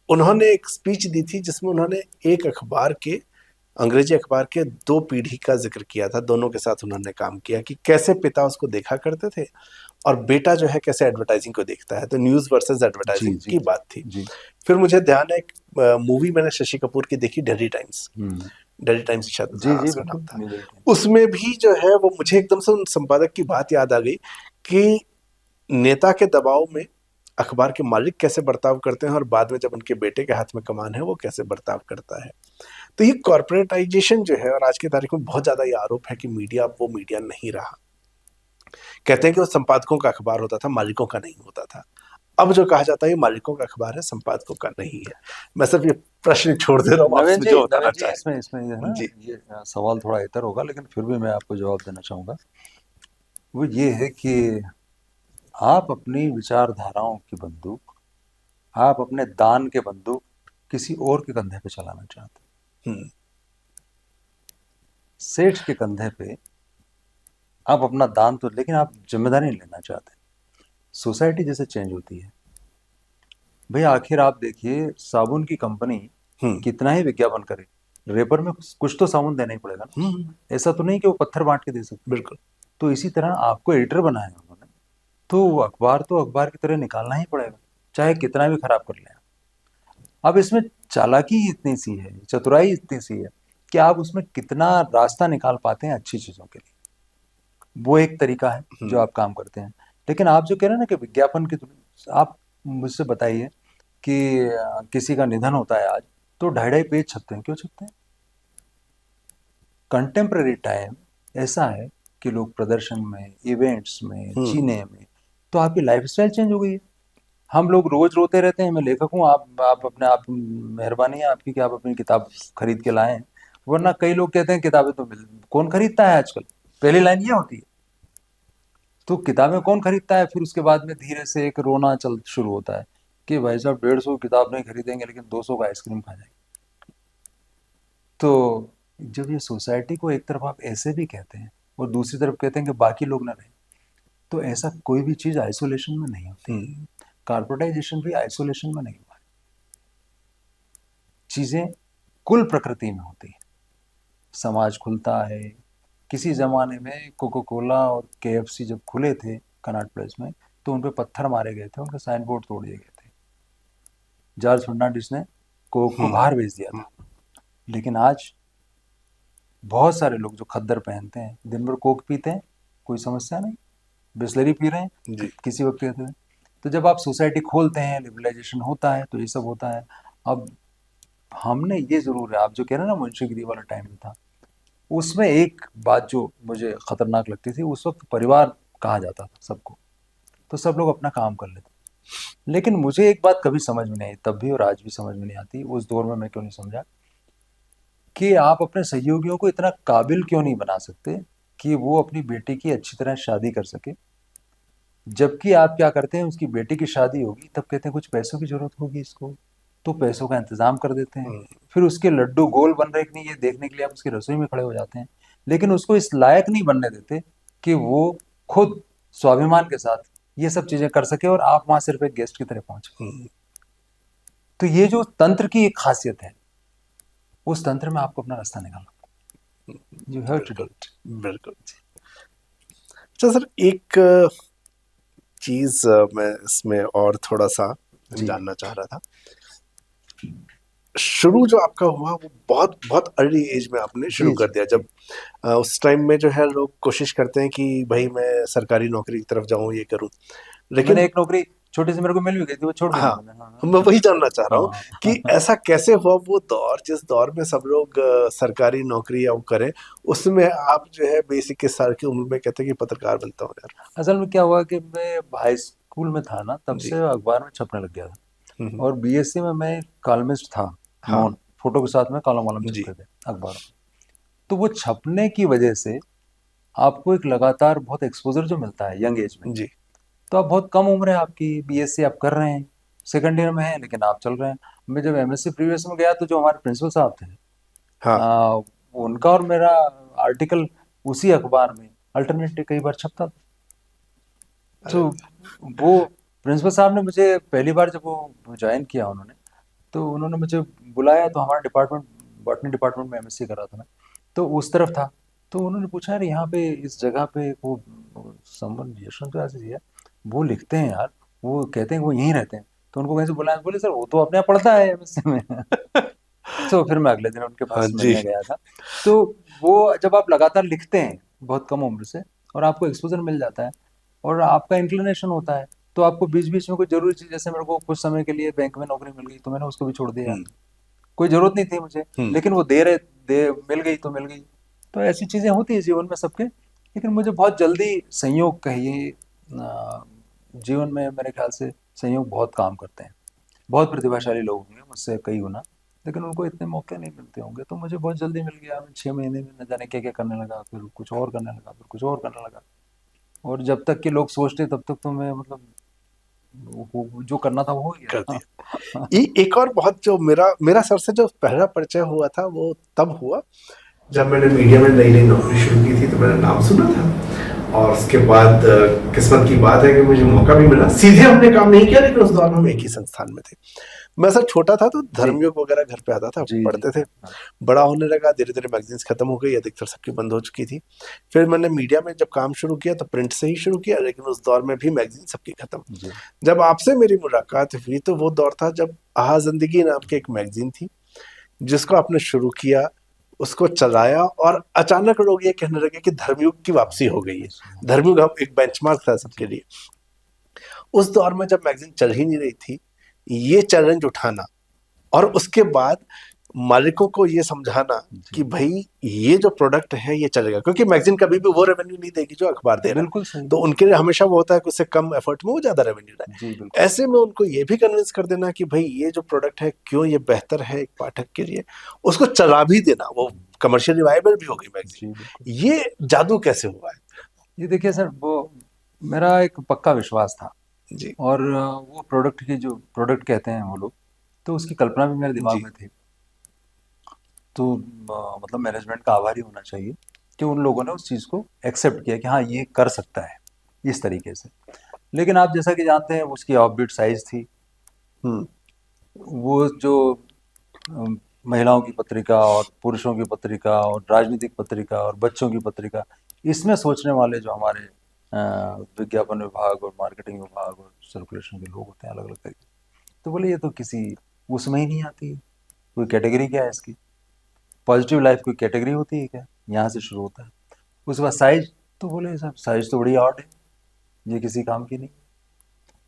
[SPEAKER 1] उन्होंने एक स्पीच दी थी जिसमें उन्होंने एक अखबार के, अंग्रेजी अखबार के दो पीढ़ी का जिक्र किया था। दोनों के साथ उन्होंने काम किया कि कैसे पिता उसको देखा करते थे और बेटा जो है कैसे एडवर्टाइजिंग को देखता है। तो न्यूज़ वर्सेस
[SPEAKER 2] जी
[SPEAKER 1] एडवर्टाइजिंग
[SPEAKER 2] जी
[SPEAKER 1] की बात थी।
[SPEAKER 2] जी।
[SPEAKER 1] फिर मुझे ध्यान है, एक मूवी मैंने शशि कपूर की देखी, डेली टाइम्स।
[SPEAKER 2] हम्म।
[SPEAKER 1] डेली टाइम्स शायद,
[SPEAKER 2] जी
[SPEAKER 1] हाँ,
[SPEAKER 2] जी
[SPEAKER 1] उसका नाम
[SPEAKER 2] बिल्कुल,
[SPEAKER 1] था।
[SPEAKER 2] न्यूज़ 18।
[SPEAKER 1] उसमें भी जो है वो मुझे एकदम से उन संपादक की बात याद आ गई कि नेता के दबाव में अखबार के मालिक कैसे बर्ताव करते हैं, और बाद में जब उनके बेटे के हाथ में कमान है वो कैसे बर्ताव करता है। तो ये कॉर्पोरेटाइजेशन जो है, और आज की तारीख में बहुत ज्यादा ये आरोप है कि मीडिया अब वो मीडिया नहीं रहा। कहते हैं कि वो संपादकों का अखबार होता था, मालिकों का नहीं होता था। अब जो कहा जाता है ये मालिकों का अखबार है, संपादकों का नहीं है। मैं सिर्फ ये प्रश्न छोड़ दे रहा हूँ आपसे जो बताना
[SPEAKER 2] नवीन जी,
[SPEAKER 1] चाहे।
[SPEAKER 2] इसमें इसमें है ना,
[SPEAKER 1] जी।
[SPEAKER 2] ये सवाल थोड़ा इतर होगा, लेकिन फिर भी मैं आपको जवाब देना चाहूँगा। वो ये है कि आप अपनी विचारधाराओं की बंदूक, आप अपने दान के बंदूक किसी और के कंधे पे चलाना चाहते हैं।
[SPEAKER 1] हम्म।
[SPEAKER 2] सेठ के कंधे पे आप अपना दान तो, लेकिन आप जिम्मेदारी नहीं लेना चाहते। सोसाइटी जैसे चेंज होती है, भैया आखिर आप देखिए, साबुन की कंपनी
[SPEAKER 1] हम्म।
[SPEAKER 2] कितना ही विज्ञापन करे, रेपर में कुछ तो साबुन देना ही पड़ेगा
[SPEAKER 1] हम्म।
[SPEAKER 2] ना। ऐसा तो नहीं कि वो पत्थर बांट के दे सकते हैं।
[SPEAKER 1] बिल्कुल।
[SPEAKER 2] तो इसी तरह आपको एडिटर बनाया है उन्होंने, तो अखबार की तरह निकालना ही पड़ेगा, चाहे कितना भी खराब कर लें। अब इसमें चालाकी इतनी सी है, चतुराई इतनी सी है कि आप उसमें कितना रास्ता निकाल पाते हैं अच्छी चीजों के लिए। वो एक तरीका है जो
[SPEAKER 1] हम्म।
[SPEAKER 2] आप काम करते हैं। लेकिन आप जो कह रहे हैं ना कि विज्ञापन की आप मुझसे बताइए कि किसी का निधन होता है आज, तो 2.5 पेज छपते हैं, क्यों छपते हैं? कंटेम्प्रेरी टाइम ऐसा है कि लोग प्रदर्शन में, इवेंट्स में,
[SPEAKER 1] हम्म।
[SPEAKER 2] जीने में, तो आपकी लाइफस्टाइल चेंज हो गई है। हम लोग रोज रोते रहते हैं, मैं लेखक हूँ, आप अपने आप, मेहरबानी है आपकी कि आप अपनी किताब खरीद के लाएं। वरना कई लोग कहते हैं किताबें तो मिल, कौन खरीदता है आजकल? पहली लाइन ये होती है। तो किताबें कौन खरीदता है? फिर उसके बाद में धीरे से एक रोना चल शुरू होता है कि भाई साहब 150 किताब नहीं खरीदेंगे, लेकिन 200 का आइसक्रीम खा जाएंगे। तो जब ये सोसाइटी को एक तरफ आप ऐसे भी कहते हैं और दूसरी तरफ कहते हैं कि बाकी लोग ना रहें, तो ऐसा कोई भी चीज आइसोलेशन में नहीं होती है।
[SPEAKER 1] हम्म।
[SPEAKER 2] कार्पोरेटाइजेशन भी आइसोलेशन में नहीं हुआ है। चीजें कुल प्रकृति में होती है। समाज खुलता है। किसी जमाने में कोको कोला और केएफसी जब खुले थे कनॉट प्लेस में, तो उन पे पत्थर मारे गए थे, उनके साइन बोर्ड तोड़ दिए गए थे। जॉर्ज फर्नांडिस ने कोक को
[SPEAKER 1] हम्म।
[SPEAKER 2] बाहर भेज दिया
[SPEAKER 1] हम्म।
[SPEAKER 2] था। लेकिन आज बहुत सारे लोग जो खद्दर पहनते हैं, दिन भर कोक पीते हैं, कोई समस्या नहीं, बिस्लरी पी रहे हैं,
[SPEAKER 1] जी।
[SPEAKER 2] किसी वक्त कहते हैं। तो जब आप सोसाइटी खोलते हैं, लिबरलाइजेशन होता है, तो ये सब होता है। अब हमने ये जरूर है, आप जो कह रहे हैं ना मुंशीगिरी वाला टाइम में था, उसमें एक बात जो मुझे खतरनाक लगती थी, उस वक्त परिवार कहा जाता था सबको, तो सब लोग अपना काम कर लेते। लेकिन मुझे एक बात कभी समझ में नहीं आई, तब भी और आज भी समझ में नहीं आती, उस दौर में मैं क्यों नहीं समझा, कि आप अपने सहयोगियों को इतना काबिल क्यों नहीं बना सकते कि वो अपनी बेटी की अच्छी तरह शादी कर सके। जबकि आप क्या करते हैं, उसकी बेटी की शादी होगी तब कहते हैं कुछ पैसों की जरूरत होगी इसको, तो पैसों का इंतजाम कर देते हैं।
[SPEAKER 1] हम्म।
[SPEAKER 2] फिर उसके लड्डू गोल बन रहे कि नहीं, ये देखने के लिए आप उसकी रसोई में खड़े हो जाते हैं। लेकिन उसको इस लायक नहीं बनने देते कि वो खुद स्वाभिमान के साथ ये सब चीजें कर सके, और आप वहां सिर्फ एक गेस्ट की तरह पहुंचे।
[SPEAKER 1] हम्म।
[SPEAKER 2] तो ये जो तंत्र की एक खासियत है, उस तंत्र में आपको अपना रास्ता निकालना, यू हैव टू डू
[SPEAKER 1] बिल्कुल।
[SPEAKER 2] इट।
[SPEAKER 1] बिल्कुल। अच्छा सर, एक चीज मैं इसमें और थोड़ा सा
[SPEAKER 2] जी
[SPEAKER 1] जानना चाह रहा था। शुरू जो आपका हुआ वो बहुत बहुत अर्ली एज में आपने शुरू
[SPEAKER 2] जी
[SPEAKER 1] कर
[SPEAKER 2] जी
[SPEAKER 1] दिया, जब उस टाइम में जो है लोग कोशिश करते हैं कि भाई मैं सरकारी नौकरी की तरफ जाऊं, ये करूं,
[SPEAKER 2] तो मैंने
[SPEAKER 1] लेकिन
[SPEAKER 2] एक नौकरी छोटी सी मेरे को मिल भी गई थी, वो छोड़ दी थी
[SPEAKER 1] हाँ,
[SPEAKER 2] मैंने। हाँ
[SPEAKER 1] मैं वही जानना चाह रहा हूँ कि
[SPEAKER 2] हाँ
[SPEAKER 1] ऐसा कैसे हुआ वो दौर, जिस दौर में सब लोग सरकारी नौकरी या वो करें, उसमें आप जो है बेसिक के साल की उम्र में कहते हैं कि पत्रकार बनता हूँ यार।
[SPEAKER 2] असल में क्या हुआ कि मैं हाई स्कूल में था ना, तब
[SPEAKER 1] जी।
[SPEAKER 2] से अखबार में छपने लग गया था।
[SPEAKER 1] हम्म।
[SPEAKER 2] और बीएससी में मैं कॉलमिस्ट था,
[SPEAKER 1] हाँ।
[SPEAKER 2] नॉन फोटो के साथ में कॉलम वॉलम
[SPEAKER 1] जी।
[SPEAKER 2] छपते थे अखबारों में। तो वो छपने की वजह से आपको एक लगातार बहुत एक्सपोजर जो मिलता है यंग एज में।
[SPEAKER 1] जी।
[SPEAKER 2] तो आप बहुत कम उम्र है आपकी, बीएससी आप कर रहे हैं, सेकंड ईयर में है लेकिन आप चल रहे हैं। मैं जब एमएससी प्रीवियस में गया तो जो हमारे प्रिंसिपल साहब थे,
[SPEAKER 1] हाँ।
[SPEAKER 2] आ, उनका और मेरा आर्टिकल उसी अखबार में अल्टरनेट कई बार छपता था। तो
[SPEAKER 1] अरे।
[SPEAKER 2] वो प्रिंसिपल साहब ने मुझे पहली बार जब वो ज्वाइन किया उन्होंने, तो उन्होंने मुझे बुलाया। तो हमारा डिपार्टमेंट बॉटनी डिपार्टमेंट में एमएससी कर रहा था मैं, तो उस तरफ था। तो उन्होंने पूछा यार यहाँ पे इस जगह पे वो समवन यशवंत जी है, वो लिखते हैं यार, वो कहते हैं वो यहीं रहते हैं। तो उनको कहीं से बुलाया, बोले सर वो तो अपने यहाँ पढ़ता है एमएससी में। तो फिर मैं अगले दिन उनके
[SPEAKER 1] हाँ
[SPEAKER 2] पास
[SPEAKER 1] जी।
[SPEAKER 2] मिलने गया था। तो वो जब आप लगातार लिखते हैं बहुत कम उम्र से, और आपको एक्सपोजर मिल जाता है और आपका इंक्लिनेशन होता है, तो आपको बीच बीच में कोई जरूरी चीज, जैसे मेरे को कुछ समय के लिए बैंक में नौकरी मिल गई तो मैंने उसको भी छोड़ दिया।
[SPEAKER 1] हम्म।
[SPEAKER 2] कोई जरूरत नहीं थी मुझे,
[SPEAKER 1] हम्म।
[SPEAKER 2] लेकिन वो दे मिल गई तो मिल गई। तो ऐसी चीजें होती है जीवन में सबके। लेकिन मुझे बहुत जल्दी संयोग कहिए, जीवन में मेरे ख्याल से संयोग बहुत काम करते हैं। बहुत प्रतिभाशाली लोग होंगे मुझसे कई गुना, लेकिन उनको इतने मौके नहीं मिलते होंगे। तो मुझे बहुत जल्दी मिल गया, मैं 6 महीने में न जाने क्या क्या करने लगा, फिर कुछ और करने लगा, फिर कुछ और करने लगा। और जब तक कि लोग सोचते तब तक तो मैं मतलब जो करना था वो हो
[SPEAKER 1] कर
[SPEAKER 2] गया।
[SPEAKER 1] दिया। एक और बहुत जो मेरा मेरा सर से जो पहला परिचय हुआ था वो तब हुआ जब मैंने मीडिया में नई नई नौकरी शुरू की थी, तो मैंने नाम सुना था। और उसके बाद किस्मत की बात है कि मुझे मौका भी मिला। सीधे हमने काम नहीं किया, लेकिन उस दौरान हम एक ही संस्थान में थे। मैं सर छोटा था तो
[SPEAKER 2] जी
[SPEAKER 1] धर्मयुग वगैरह घर पे आता था,
[SPEAKER 2] जी जी।
[SPEAKER 1] पढ़ते थे।
[SPEAKER 2] हाँ,
[SPEAKER 1] बड़ा होने लगा, धीरे धीरे मैगजीन्स खत्म हो गई, अधिकतर सबकी बंद हो चुकी थी। फिर मैंने मीडिया में जब काम शुरू किया तो प्रिंट से ही शुरू किया, लेकिन उस दौर में भी मैगजीन सबकी खत्म।
[SPEAKER 2] जी
[SPEAKER 1] जब आपसे मेरी मुलाकात हुई तो वो दौर था जब आहा जिंदगी नाम की एक मैगजीन थी, जिसको आपने शुरू किया, उसको चलाया, और अचानक लोग ये कहने लगे कि धर्मयुग की वापसी हो गई है।
[SPEAKER 2] अच्छा,
[SPEAKER 1] धर्मयुग हम एक बेंचमार्क था
[SPEAKER 2] जी
[SPEAKER 1] सबके लिए। उस दौर में जब मैगजीन चल ही नहीं रही थी, ये चैलेंज उठाना और उसके बाद मालिकों को ये समझाना
[SPEAKER 2] जी।
[SPEAKER 1] कि भाई ये जो प्रोडक्ट है ये चलेगा, क्योंकि मैगजीन कभी भी वो रेवेन्यू नहीं देगी जो अखबार दे रहा
[SPEAKER 2] बिल्कुल
[SPEAKER 1] है,
[SPEAKER 2] सही।
[SPEAKER 1] तो उनके लिए हमेशा वो होता है कि उससे कम एफर्ट में वो ज्यादा रेवेन्यू रहा
[SPEAKER 2] जी
[SPEAKER 1] है।
[SPEAKER 2] बिल्कुल।
[SPEAKER 1] ऐसे में उनको ये भी कन्विंस कर देना कि भाई ये जो प्रोडक्ट है क्यों ये बेहतर है एक पाठक के लिए, उसको चला भी देना, वो कमर्शियल रिवाइवल भी हो गई
[SPEAKER 2] जी बिल्कुल।
[SPEAKER 1] मैगजीन। ये जादू कैसे हुआ है?
[SPEAKER 2] ये देखिए सर, वो मेरा एक पक्का विश्वास था।
[SPEAKER 1] जी।
[SPEAKER 2] और वो प्रोडक्ट की जो प्रोडक्ट कहते हैं वो लोग, तो उसकी कल्पना भी मेरे दिमाग
[SPEAKER 1] जी।
[SPEAKER 2] में थी। तो मतलब मैनेजमेंट का आभारी होना चाहिए कि उन लोगों ने उस चीज़ को एक्सेप्ट किया कि हाँ ये कर सकता है इस तरीके से। लेकिन आप जैसा कि जानते हैं उसकी ऑफबीट साइज थी।
[SPEAKER 1] हम्म।
[SPEAKER 2] वो जो अम, महिलाओं की पत्रिका और पुरुषों की पत्रिका और राजनीतिक पत्रिका और बच्चों की पत्रिका, इसमें सोचने वाले जो हमारे विज्ञापन विभाग और मार्केटिंग विभाग और सर्कुलेशन के लोग होते हैं अलग अलग तरीके, तो बोले ये तो किसी उसमें ही नहीं आती। कोई कैटेगरी क्या है इसकी? पॉजिटिव लाइफ कोई कैटेगरी होती है क्या? यहाँ से शुरू होता है। उसके बाद साइज, तो बोले सब साइज तो बड़ी आर्ट है, ये किसी काम की नहीं।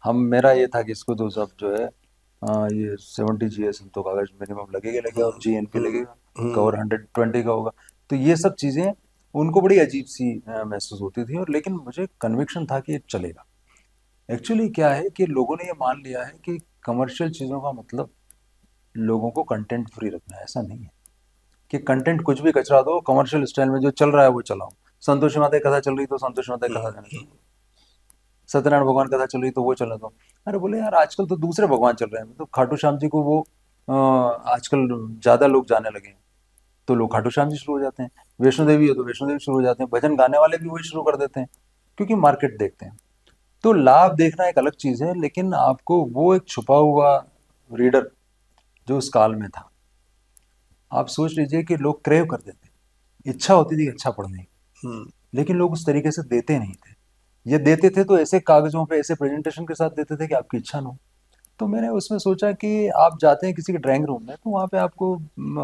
[SPEAKER 2] हम मेरा ये था कि इसको तो सब जो है ये 70 GSM तो कागज मिनिमम लगेगा लगेगा, और
[SPEAKER 1] हम्म।
[SPEAKER 2] GNP
[SPEAKER 1] हम्म।
[SPEAKER 2] लगेगा,
[SPEAKER 1] हम्म।
[SPEAKER 2] कवर 120 का होगा। तो ये सब चीज़ें उनको बड़ी अजीब सी महसूस होती थी, और लेकिन मुझे कन्विक्शन था कि ये चलेगा। एक्चुअली क्या है कि लोगों ने ये मान लिया है कि कमर्शियल चीज़ों का मतलब लोगों को कंटेंट फ्री रखना है। ऐसा नहीं है कि कंटेंट कुछ भी कचरा दो, कमर्शियल स्टाइल में जो चल रहा है वो चलाओ। संतोषी माता की कथा चल रही तो संतोषी माता की कथा देने दो, सत्यनारायण भगवान कथा चल रही तो वो चलने दो। अरे बोले यार आजकल तो दूसरे भगवान चल रहे हैं, तो खाटू श्याम जी को वो आजकल ज्यादा लोग जाने लगे हैं, तो लोग खाटू श्याम जी शुरू हो जाते हैं। वैष्णो देवी है तो वैष्णो देवी शुरू हो जाते हैं, भजन गाने वाले भी वही शुरू कर देते हैं, क्योंकि मार्केट देखते हैं। तो लाभ देखना एक अलग चीज है, लेकिन आपको वो एक छुपा हुआ रीडर जो उस काल में था, आप सोच लीजिए कि लोग क्रेव करते थे, इच्छा होती थी अच्छा पढ़ने की,
[SPEAKER 1] हम्म।
[SPEAKER 2] लेकिन लोग उस तरीके से देते नहीं थे। ये देते थे तो ऐसे कागजों पे ऐसे प्रेजेंटेशन के साथ देते थे कि आपकी इच्छा ना हो। तो मैंने उसमें सोचा कि आप जाते हैं किसी के ड्राइंग रूम में, तो वहाँ पे आपको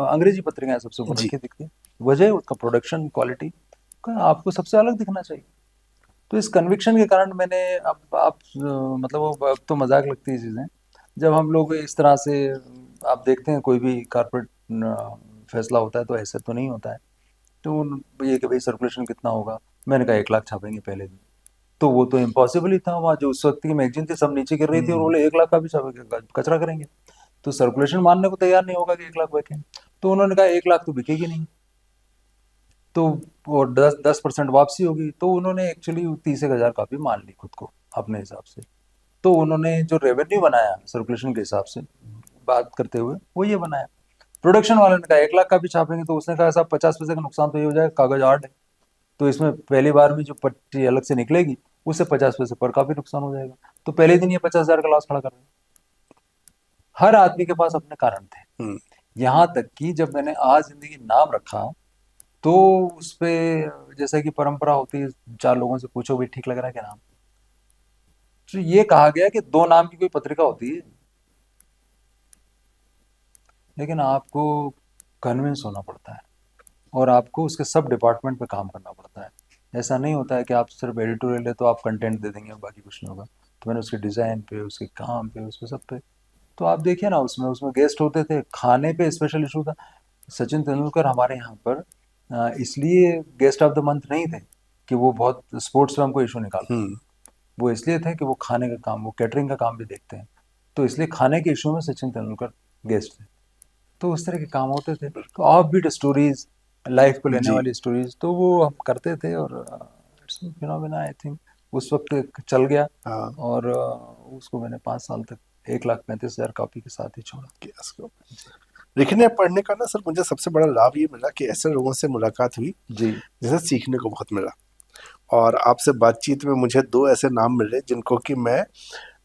[SPEAKER 2] अंग्रेजी पत्रिकाएं सबसे ऊपर
[SPEAKER 1] जी।
[SPEAKER 2] रखी दिखती है। वजह उसका प्रोडक्शन क्वालिटी का, आपको सबसे अलग दिखना चाहिए। तो इस कन्विक्शन के कारण मैंने, अब आप मतलब वो अब तो मजाक लगती है चीज़ें, जब हम लोग इस तरह से आप देखते हैं कोई भी कारपोरेट फैसला होता है तो ऐसे तो नहीं होता है। तो ये कि भाई सर्कुलेशन कितना होगा, मैंने कहा 1 लाख छापेंगे पहले दिन। तो वो तो इम्पॉसिबल ही था, वहाँ जो उस वक्त की मैगजीन थी सब नीचे गिर रही थी और
[SPEAKER 1] हम्म।
[SPEAKER 2] बोले 1 लाख का भी छापेंगे, कचरा करेंगे। तो सर्कुलेशन मानने को तैयार नहीं होगा कि 1 लाख बिके। तो उन्होंने कहा 1 लाख तो बिकेगी नहीं। तो और 10% वापसी होगी, तो उन्होंने एक्चुअली 30 एक हजार कापी मान ली खुद को अपने हिसाब से। तो उन्होंने जो रेवेन्यू बनाया सर्कुलेशन के हिसाब से बात करते हुए, वो ये बनाया। प्रोडक्शन वाले ने कहा 1 लाख का भी छापेंगे, तो उसने कहा साहब 50 पैसे का नुकसान तो ये हो जाएगा, कागज आर्ट है। तो इसमें पहली बार में जो पट्टी अलग से निकलेगी, उससे 50 पैसे पर कापी नुकसान हो जाएगा। तो पहले दिन ये 50 हजार का लॉस खड़ा कर रहे हैं। हर आदमी के पास अपने कारण थे।
[SPEAKER 1] हम्म।
[SPEAKER 2] यहाँ तक कि जब मैंने आज जिंदगी नाम रखा, तो उस पे, जैसा कि परंपरा होती है, 4 लोगों से पूछो भाई ठीक लग रहा है क्या नाम। तो ये कहा गया कि 2 नाम की कोई पत्रिका होती है, लेकिन आपको कन्विंस होना पड़ता है और आपको उसके सब डिपार्टमेंट पे काम करना पड़ता है। ऐसा नहीं होता है कि आप सिर्फ एडिटोरियल है तो आप कंटेंट दे देंगे और बाकी कुछ नहीं होगा। तो मैंने उसके डिज़ाइन पे, उसके काम पे, उस पे सब पे, तो आप देखिए ना, उसमें उसमें गेस्ट होते थे, खाने पे स्पेशल इशू था। सचिन तेंदुलकर हमारे यहाँ पर इसलिए गेस्ट ऑफ द मंथ नहीं थे कि वो बहुत स्पोर्ट्स में हमको इशू निकालते थे।
[SPEAKER 1] हम्म।
[SPEAKER 2] वो इसलिए थे कि वो खाने का काम, वो कैटरिंग का काम भी देखते हैं। तो इसलिए खाने के इशू में सचिन तेंदुलकर गेस्ट थे। तो उस तरह के काम होते थे, तो ऑफ बीट स्टोरीज, लाइफ को लेने
[SPEAKER 1] जी।
[SPEAKER 2] वाली स्टोरीज, तो वो हम करते थे। और इट्स फिनोमेना, आई थिंक उस वक्त चल गया।
[SPEAKER 1] हाँ।
[SPEAKER 2] और उसको मैंने 5 साल तक 1,35,000 कॉपी के साथ ही छोड़ा।
[SPEAKER 1] यस।
[SPEAKER 2] जी।
[SPEAKER 1] लिखने पढ़ने का ना सर मुझे सबसे बड़ा लाभ ये मिला कि ऐसे लोगों से मुलाकात हुई
[SPEAKER 2] जी।
[SPEAKER 1] जिसे सीखने को बहुत मिला। और आपसे बातचीत में मुझे दो ऐसे नाम मिले जिनको कि मैं,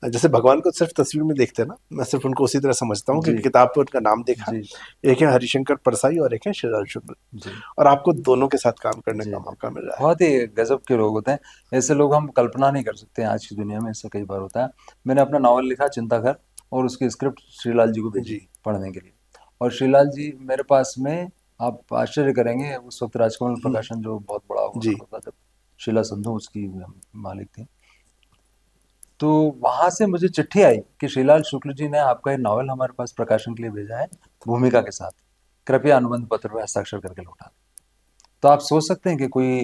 [SPEAKER 1] जैसे भगवान को सिर्फ तस्वीर में देखते हैं ना, मैं सिर्फ उनको उसी तरह समझता हूँ
[SPEAKER 2] जी।
[SPEAKER 1] क्योंकि किताब पे उनका नाम देखा।
[SPEAKER 2] जी।
[SPEAKER 1] एक है हरिशंकर परसाई और एक है श्रीलाल शुक्ल।
[SPEAKER 2] जी।
[SPEAKER 1] और आपको दोनों के साथ काम करने
[SPEAKER 2] जी।
[SPEAKER 1] का
[SPEAKER 2] जी।
[SPEAKER 1] मौका मिल रहा है।
[SPEAKER 2] बहुत ही गजब के लोग होते हैं। ऐसे लोग हम कल्पना नहीं कर सकते हैं आज की दुनिया में, ऐसा कई बार होता है। मैंने अपना नावल लिखा चिंताघर, और उसकी स्क्रिप्ट श्रीलाल जी को भेजी
[SPEAKER 1] जी।
[SPEAKER 2] पढ़ने के लिए। और श्रीलाल जी मेरे पास में, आप आश्चर्य करेंगे, उस वक्त राजकमल प्रकाशन जो बहुत बड़ा हुआ
[SPEAKER 1] जी।
[SPEAKER 2] करता था, जब शीला संधू उसकी मालिक थी, तो वहां से मुझे चिट्ठी आई कि श्रीलाल शुक्ल जी ने आपका ये नावल हमारे पास प्रकाशन के लिए भेजा है, भूमिका के साथ, कृपया अनुबंध पत्र पर हस्ताक्षर करके लौटा दें। तो आप सोच सकते हैं कि कोई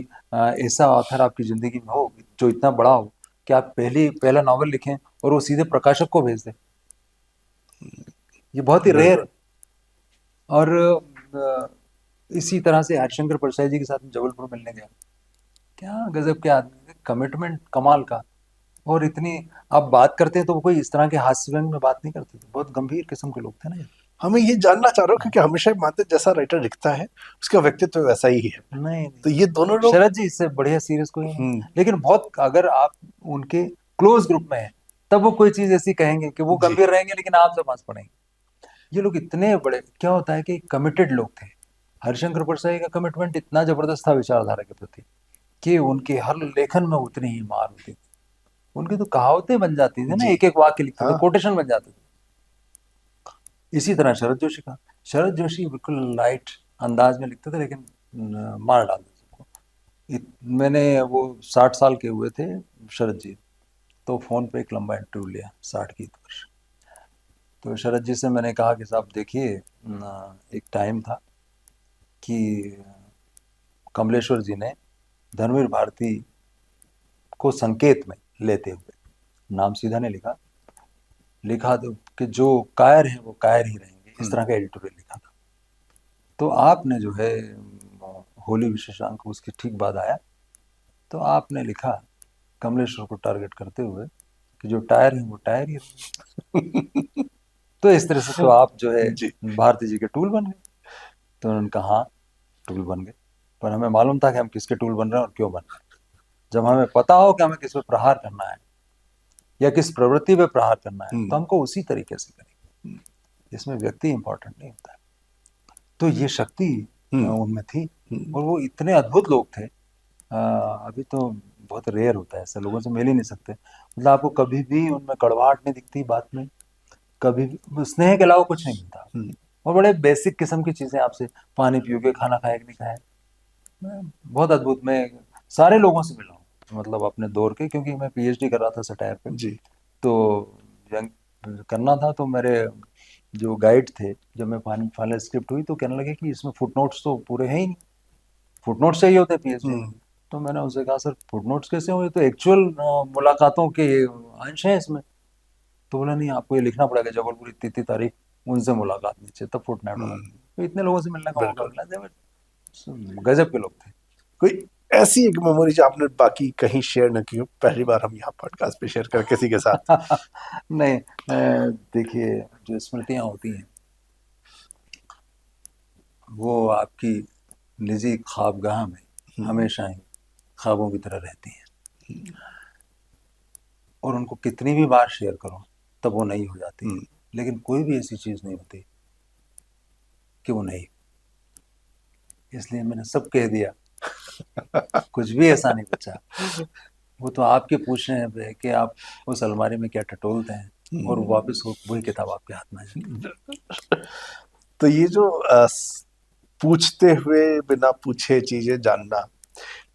[SPEAKER 2] ऐसा ऑथर आपकी ज़िंदगी में हो जो इतना बड़ा हो कि आप पहला नावल लिखें और वो सीधे प्रकाशक को भेज दें। ये बहुत ही रेयर है।
[SPEAKER 1] बिल्कुल।
[SPEAKER 2] और इसी तरह से हरिशंकर परसाई जी के साथ में जबलपुर मिलने गया। क्या गजब के आदमी थे, कमिटमेंट कमाल का। और इतनी, आप बात करते हैं तो वो कोई इस तरह के हास्य व्यंग में बात नहीं करते थे, बहुत गंभीर किस्म के लोग थे ना ये।
[SPEAKER 1] हमें ये जानना चाह रहा हूँ क्योंकि हमेशा ही मानते हैं, जैसा राइटर लिखता है उसका व्यक्तित्व वैसा ही है।
[SPEAKER 2] नहीं नहीं,
[SPEAKER 1] तो ये दोनों लोग।
[SPEAKER 2] शरद जी इससे बढ़िया सीरियस कोई नहीं।
[SPEAKER 1] हम्म।
[SPEAKER 2] लेकिन बहुत, अगर आप उनके क्लोज ग्रुप में हैं, तब वो कोई चीज ऐसी कहेंगे कि वो
[SPEAKER 1] जी।
[SPEAKER 2] गंभीर रहेंगे लेकिन आप जब हंस पड़ेंगे। ये लोग इतने बड़े, क्या होता है कि कमिटेड लोग थे। हरिशंकर परसाई का कमिटमेंट इतना जबरदस्त था विचारधारा के प्रति कि उनके हर लेखन में उतनी ही मार होती थी। उनकी तो कहावतें बन जाती थी ना,
[SPEAKER 1] जी।
[SPEAKER 2] एक एक वाक्य लिखते थे,
[SPEAKER 1] हाँ।
[SPEAKER 2] कोटेशन बन जाते थे। इसी तरह शरद जोशी का, शरद जोशी बिल्कुल लाइट अंदाज में लिखते थे, लेकिन मार डालते थे सबको। मैंने वो 60 साल के हुए थे शरद जी, तो फोन पे एक लंबा इंटरव्यू लिया 60 की वर्ष। तो शरद जी से मैंने कहा कि साहब देखिए, एक टाइम था कि कमलेश्वर जी ने धर्मवीर भारती को संकेत में लेते हुए, नाम सीधा नहीं लिखा, लिखा तो कि जो कायर हैं वो कायर ही रहेंगे, इस तरह का एडिटोरियल लिखा था। तो आपने जो है होली विशेषांक उसके ठीक बाद आया, तो आपने लिखा कमलेश्वर को टारगेट करते हुए कि जो टायर हैं वो टायर ही रहेंगे। तो इस तरह से तो आप जो है
[SPEAKER 1] जी।
[SPEAKER 2] भारती जी के टूल बन गए। तो उन्होंने कहा हाँ, टूल बन गए, पर हमें मालूम था कि हम किसके टूल बन रहे हैं और क्यों बन रहे हैं। जब हमें पता हो कि हमें किस पे प्रहार करना है या किस प्रवृत्ति पे प्रहार करना है, तो
[SPEAKER 1] हम्म।
[SPEAKER 2] हमको उसी तरीके से करेंगे। इसमें व्यक्ति इंपॉर्टेंट नहीं होता है। तो ये शक्ति
[SPEAKER 1] हम्म।
[SPEAKER 2] उनमें थी।
[SPEAKER 1] हम्म।
[SPEAKER 2] और वो इतने अद्भुत लोग थे। अभी तो बहुत रेयर होता है, ऐसे लोगों से मिल ही नहीं सकते। मतलब आपको कभी भी उनमें कड़वाहट नहीं दिखती बात में, कभी भी स्नेह के अलावा कुछ नहीं मिलता।
[SPEAKER 1] हम्म,
[SPEAKER 2] और बड़े बेसिक किस्म की चीजें आपसे, पानी पियोगे, खाना खाया कि नहीं खाया। बहुत अद्भुत। मैं सारे लोगों से मिला हूँ, मतलब अपने दौर के, क्योंकि मैं पीएचडी कर रहा था सटायर पे।
[SPEAKER 1] जी।
[SPEAKER 2] तो जंग करना था, तो मेरे जो गाइड थे, जब मैं फाइनल स्क्रिप्ट हुई तो कहने लगे कि इसमें फुटनोट्स तो पूरे हैं ही नहीं, फुटनोट्स चाहिए होते हैं पीएचडी में।
[SPEAKER 1] हम्म,
[SPEAKER 2] तो मैंने उनसे कहा, सर फुटनोट्स कैसे होंगे, तो एक्चुअल मुलाकातों के अंश हैं इसमें। तो बोला, नहीं आपको ये लिखना पड़ेगा, जबलपुर इतनी इतनी तारीख उनसे मुलाकात नीचे, तब फुटनोट डाला।
[SPEAKER 1] हम्म,
[SPEAKER 2] तो इतने लोगों से मिलने का मौका
[SPEAKER 1] बिल्कुल।
[SPEAKER 2] मिला, गजब के लोग थे।
[SPEAKER 1] कोई ऐसी एक मेमोरी जो आपने बाकी कहीं शेयर न की हो, पहली बार हम यहाँ पॉडकास्ट पे शेयर कर किसी के साथ?
[SPEAKER 2] नहीं, देखिए, जो स्मृतियां होती हैं वो आपकी निजी ख्वाबगाह में
[SPEAKER 1] हम्म,
[SPEAKER 2] हमेशा ही ख्वाबों की तरह रहती हैं, और उनको कितनी भी बार शेयर करो तब वो नई हो जाती है।
[SPEAKER 1] हम्म,
[SPEAKER 2] लेकिन कोई भी ऐसी चीज नहीं होती कि वो नहीं। इसलिए मैंने सब कह दिया, कुछ भी ऐसा नहीं बचा। वो तो आपके पूछने पे कि आप उस अलमारी में क्या टटोलते हैं, और वापस वही किताब आपके हाथ में आ जाती
[SPEAKER 1] तो ये जो पूछते हुए बिना पूछे चीजें जानना,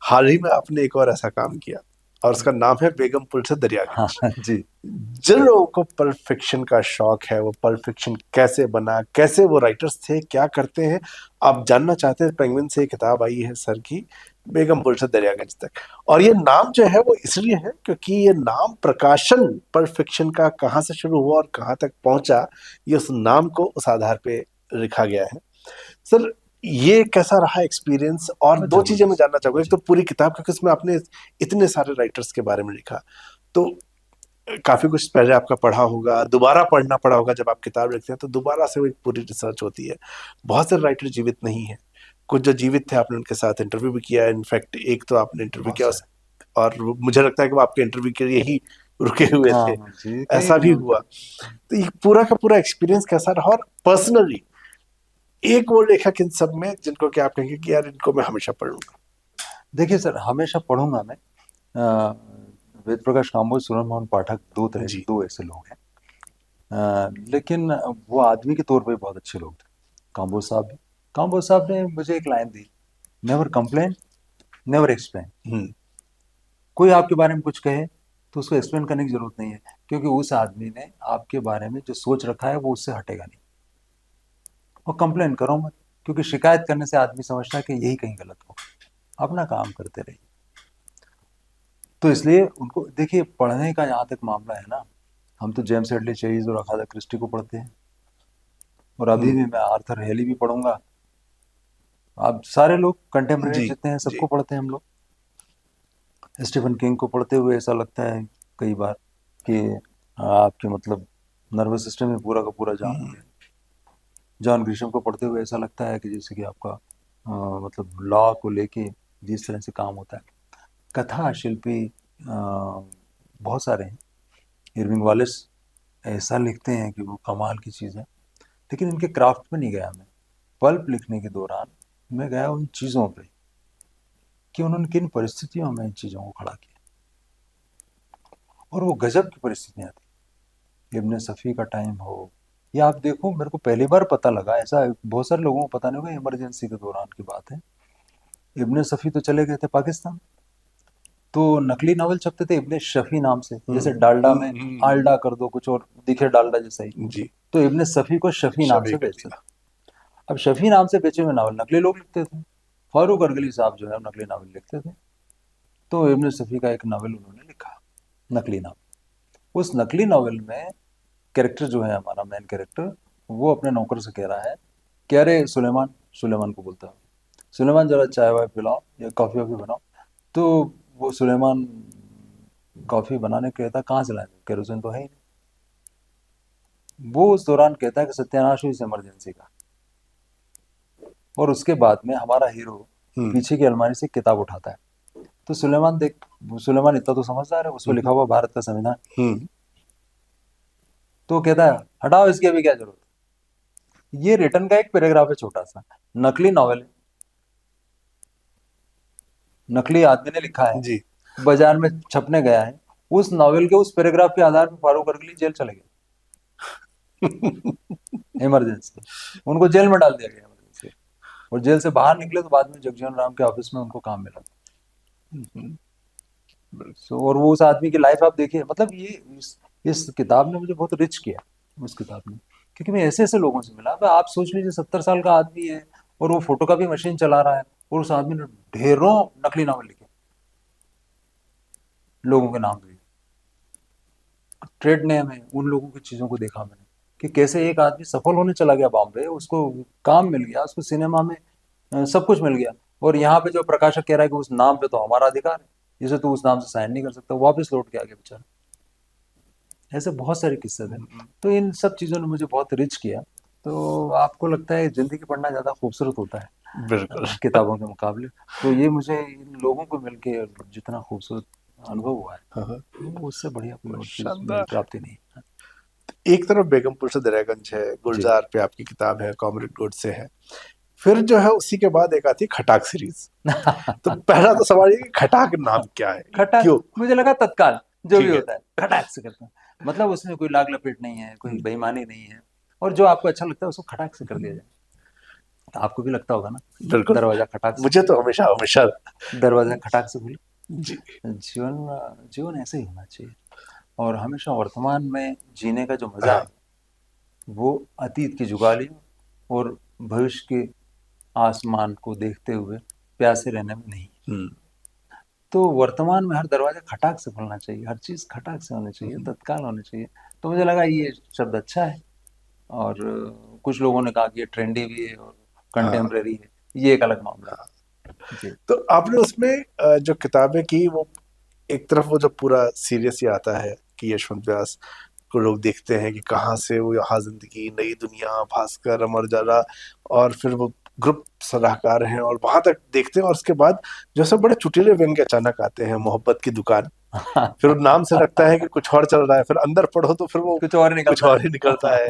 [SPEAKER 1] हाल ही में आपने एक और ऐसा काम किया, और उसका नाम है बेगमपुर से
[SPEAKER 2] है। हाँ
[SPEAKER 1] दरियागंज।
[SPEAKER 2] हाँ, जी।
[SPEAKER 1] जिन लोगों को पल्प फिक्शन का शौक है, वो पल्प फिक्शन कैसे बना, कैसे वो राइटर्स थे, क्या करते हैं, आप जानना चाहते हैं, पेंगुइन से किताब आई है सर की, बेगमपुर से दरियागंज तक। और ये नाम जो है वो इसलिए है क्योंकि ये नाम प्रकाशन पल्प फिक्शन का कहाँ से शुरू हुआ और कहाँ तक पहुंचा, ये उस नाम को उस आधार पे लिखा गया है। सर, ये कैसा रहा एक्सपीरियंस? और
[SPEAKER 2] बहुत
[SPEAKER 1] दो चीजें मैं
[SPEAKER 2] जबरदस्त।
[SPEAKER 1] जानना चाहूंगा। एक तो
[SPEAKER 2] जी।
[SPEAKER 1] पूरी किताब, क्योंकि उसमें आपने इतने सारे राइटर्स के बारे में लिखा, तो काफी कुछ पहले आपका पढ़ा होगा, दोबारा पढ़ना पड़ा होगा। जब आप किताब लिखते हैं तो दोबारा से वो एक पूरी रिसर्च होती है। बहुत से राइटर जीवित नहीं है, कुछ जो जीवित थे आपने उनके साथ इंटरव्यू भी किया है। इनफैक्ट एक तो आपने इंटरव्यू
[SPEAKER 2] बहुत
[SPEAKER 1] किया
[SPEAKER 2] सारे।
[SPEAKER 1] और मुझे लगता है कि वो आपके इंटरव्यू के लिए ही रुके हुए
[SPEAKER 2] हाँ
[SPEAKER 1] थे।
[SPEAKER 2] हाँ जी, कई
[SPEAKER 1] ऐसा भी
[SPEAKER 2] लोग।
[SPEAKER 1] हुआ। तो ये पूरा का पूरा एक्सपीरियंस कैसा रहा? और पर्सनली एक वो लेखक इन सब में जिनको कि आप कहेंगे कि यार इनको मैं हमेशा पढ़ूंगा?
[SPEAKER 2] देखिए सर, हमेशा पढ़ूंगा मैं। अ, वेद प्रकाश काम्बोज, सुरेंद्र मोहन पाठक,
[SPEAKER 1] जी।
[SPEAKER 2] दो ऐसे लोग हैं। लेकिन वो आदमी के तौर पे बहुत अच्छे लोग थे, काम्बोज साहब भी। काम्बोज साहब ने मुझे एक लाइन दी, नेवर कंप्लेन, नेवर एक्सप्लेन।
[SPEAKER 1] हम्म,
[SPEAKER 2] कोई आपके बारे में कुछ कहे तो उसको एक्सप्लेन करने की जरूरत नहीं है, क्योंकि उस आदमी ने आपके बारे में जो सोच रखा है वो उससे हटेगा नहीं। और कंप्लेन करो मत, क्योंकि शिकायत करने से आदमी समझता है कि यही कहीं गलत हो। अपना काम करते रहिए। तो इसलिए उनको देखिए, पढ़ने का जहाँ तक मामला है ना, हम तो जेम्स हेडली चेज और अगाथा क्रिस्टी को पढ़ते हैं, और अभी भी
[SPEAKER 1] हम्म,
[SPEAKER 2] मैं आर्थर हेली भी पढ़ूंगा। आप सारे लोग कंटेम्प्रेरी
[SPEAKER 1] जी,
[SPEAKER 2] जितने हैं
[SPEAKER 1] जी।
[SPEAKER 2] सबको पढ़ते हैं हम लोग। स्टीफन किंग को पढ़ते हुए ऐसा लगता है कई बार कि आपके मतलब नर्वस सिस्टम में पूरा का पूरा जाम हो
[SPEAKER 1] हम्म,
[SPEAKER 2] गया। जॉन ग्रिशम को पढ़ते हुए ऐसा लगता है कि जैसे कि आपका मतलब लॉ को लेके जिस तरह से काम होता है। कथा शिल्पी बहुत सारे हैं। इरविंग वालिस ऐसा लिखते हैं कि वो कमाल की चीज़ है। लेकिन इनके क्राफ्ट में नहीं गया मैं। पल्प लिखने के दौरान मैं गया उन चीज़ों पे कि उन्होंने किन परिस्थितियों में इन चीज़ों को खड़ा किया, और वो गजब की परिस्थितियाँ थी। इब्ने सफ़ी का टाइम हो, या आप देखो, मेरे को पहली बार पता लगा, ऐसा बहुत सारे लोगों को पता नहीं होगा, इमरजेंसी के दौरान की बात है। इब्ने सफ़ी तो चले गए थे पाकिस्तान, तो नकली नावल छपते थे इब्ने शफी नाम से, जैसे डालडा में आलडा कर दो, कुछ और दिखे डालडा जैसा ही।
[SPEAKER 1] जी।
[SPEAKER 2] तो इब्ने सफ़ी को शफी नाम
[SPEAKER 1] शफी
[SPEAKER 2] से
[SPEAKER 1] कर
[SPEAKER 2] बेचते थे।
[SPEAKER 1] दिया।
[SPEAKER 2] अब शफी नाम से बेचे हुए नावल नकली लोग लिखते थे। फारूक अरगली साहब जो है नकली नावल लिखते थे। तो इब्ने सफ़ी का एक नावल उन्होंने लिखा, नकली नावल। उस नकली नावल में कैरेक्टर जो है, हमारा मेन कैरेक्टर, वो अपने नौकर से कह रहा है कि अरे सुलेमान, सुलेमान को बोलता है, सुलेमान जरा चाय वाय पिलाओ या कॉफ़ी वॉफ़ी बनाओ। तो वो सुलेमान कॉफ़ी बनाने कहता है, कहाँ से लाए, केरोसिन तो है ही नहीं। वो उस दौरान कहता है कि सत्यानाश हुई इस इमरजेंसी का। और उसके बाद में हमारा हीरो
[SPEAKER 1] हम्म,
[SPEAKER 2] पीछे की अलमारी से किताब उठाता है। तो सुलेमान देख, सुलेमान इतना तो समझदार है, उस पर लिखा
[SPEAKER 1] हम्म,
[SPEAKER 2] हुआ भारत का संविधान।
[SPEAKER 1] हम्म,
[SPEAKER 2] तो वो कहता है, हटाओ, इसकी अभी क्या जरूरत है। ये रिटर्न का एक पैराग्राफ है छोटा सा, नकली नॉवेल है, नकली आदमी ने लिखा है,
[SPEAKER 1] जी।
[SPEAKER 2] बाजार में छपने गया है। उस नॉवेल के उस पैराग्राफ के आधार पर फारूक अरगली जेल चले गए। इमरजेंसी, उनको जेल में डाल दिया गया इमरजेंसी। और जेल से बाहर निकले तो बाद में जगजीवन राम के ऑफिस में उनको काम मिला। सो और वो उस आदमी की लाइफ आप देखिए, मतलब ये इस किताब ने मुझे बहुत रिच किया, उस किताब ने, क्योंकि मैं ऐसे ऐसे लोगों से मिला। अब आप सोच लीजिए 70 साल का आदमी है और वो फोटोकॉपी मशीन चला रहा है, और उस आदमी ने ढेरों नकली नावल लिखे, लोगों के नाम लिए, ट्रेड नेम है उन लोगों की चीजों को देखा मैंने, कि कैसे एक आदमी सफल होने चला गया बॉम्बे, उसको काम मिल गया, उसको सिनेमा में सब कुछ मिल गया, और यहाँ पे जो प्रकाशक कह रहा है कि उस नाम पे तो हमारा अधिकार है, जिसे तू उस नाम से साइन नहीं कर सकता, वापस लौट के आ गया बेचारा। ऐसे बहुत सारे किस्से थे। तो इन सब चीज़ों ने मुझे बहुत रिच किया। तो आपको लगता है जिंदगी पढ़ना ज़्यादा खूबसूरत होता है
[SPEAKER 1] बिल्कुल।
[SPEAKER 2] किताबों के मुकाबले? तो ये मुझे इन लोगों को मिलके जितना खूबसूरत अनुभव हुआ है,
[SPEAKER 1] हाँ, हाँ।
[SPEAKER 2] वो उससे बढ़िया कोई और चीज़ मुझे
[SPEAKER 1] शानदार।
[SPEAKER 2] प्राप्ति नहीं है।
[SPEAKER 1] एक तरफ बेगमपुर से दरियागंज है,
[SPEAKER 2] जी।
[SPEAKER 1] गुलजार पे आपकी किताब है, कॉमरेड गोडसे है, फिर जो है उसी के बाद एक आती है खटाक सीरीज। तो पहला तो सवाल ये कि खटाक नाम क्या है,
[SPEAKER 2] खटाक,
[SPEAKER 1] क्यों?
[SPEAKER 2] मुझे लगा तत्काल जो भी
[SPEAKER 1] ठीक है।
[SPEAKER 2] होता है खटाक से करते हैं, मतलब उसमें कोई लाग लपेट नहीं है, कोई
[SPEAKER 1] हम्म,
[SPEAKER 2] बेईमानी नहीं है, और जो आपको अच्छा लगता है उसको खटाक से कर दिया जाए। तो आपको भी लगता होगा ना,
[SPEAKER 1] बिल्कुल।
[SPEAKER 2] दरवाजा खटाक से,
[SPEAKER 1] मुझे तो हमेशा हमेशा।
[SPEAKER 2] दरवाजा खटाक से खुले।
[SPEAKER 1] जी।
[SPEAKER 2] जीवन जीवन ऐसे ही होना चाहिए, और हमेशा वर्तमान में जीने का जो मजा
[SPEAKER 1] हाँ।
[SPEAKER 2] है वो अतीत की जुगालियों और भविष्य के आसमान को देखते हुए प्यासे रहने में नहीं।
[SPEAKER 1] हम्म,
[SPEAKER 2] तो वर्तमान में हर दरवाजा खटाक से खुलना चाहिए, हर चीज खटाक से होनी चाहिए,
[SPEAKER 1] हम्म,
[SPEAKER 2] तत्काल होनी चाहिए। तो मुझे लगा ये शब्द अच्छा है, और कुछ लोगों ने कहा कि ये ट्रेंडी भी है और
[SPEAKER 1] हाँ।
[SPEAKER 2] कंटेम्प्रेरी है, ये एक अलग मामला है। जी।
[SPEAKER 1] तो आपने उसमें जो किताबें की वो, एक तरफ वो जो पूरा सीरियस ही आता है कि यशवंत व्यास को लोग देखते हैं कि कहाँ से वो यहाँ जिंदगी, नई दुनिया, भास्कर, अमर उजाला, और फिर वो ग्रुप सलाहकार हैं और वहां तक देखते हैं, और उसके बाद जो सब बड़े चुटीले व्यंग्य अचानक आते हैं, मोहब्बत की दुकान, फिर नाम से लगता है कि कुछ और चल रहा है, फिर अंदर पढ़ो तो फिर वो
[SPEAKER 2] कुछ और
[SPEAKER 1] कुछ
[SPEAKER 2] निकलता
[SPEAKER 1] और
[SPEAKER 2] है।
[SPEAKER 1] ही निकलता है।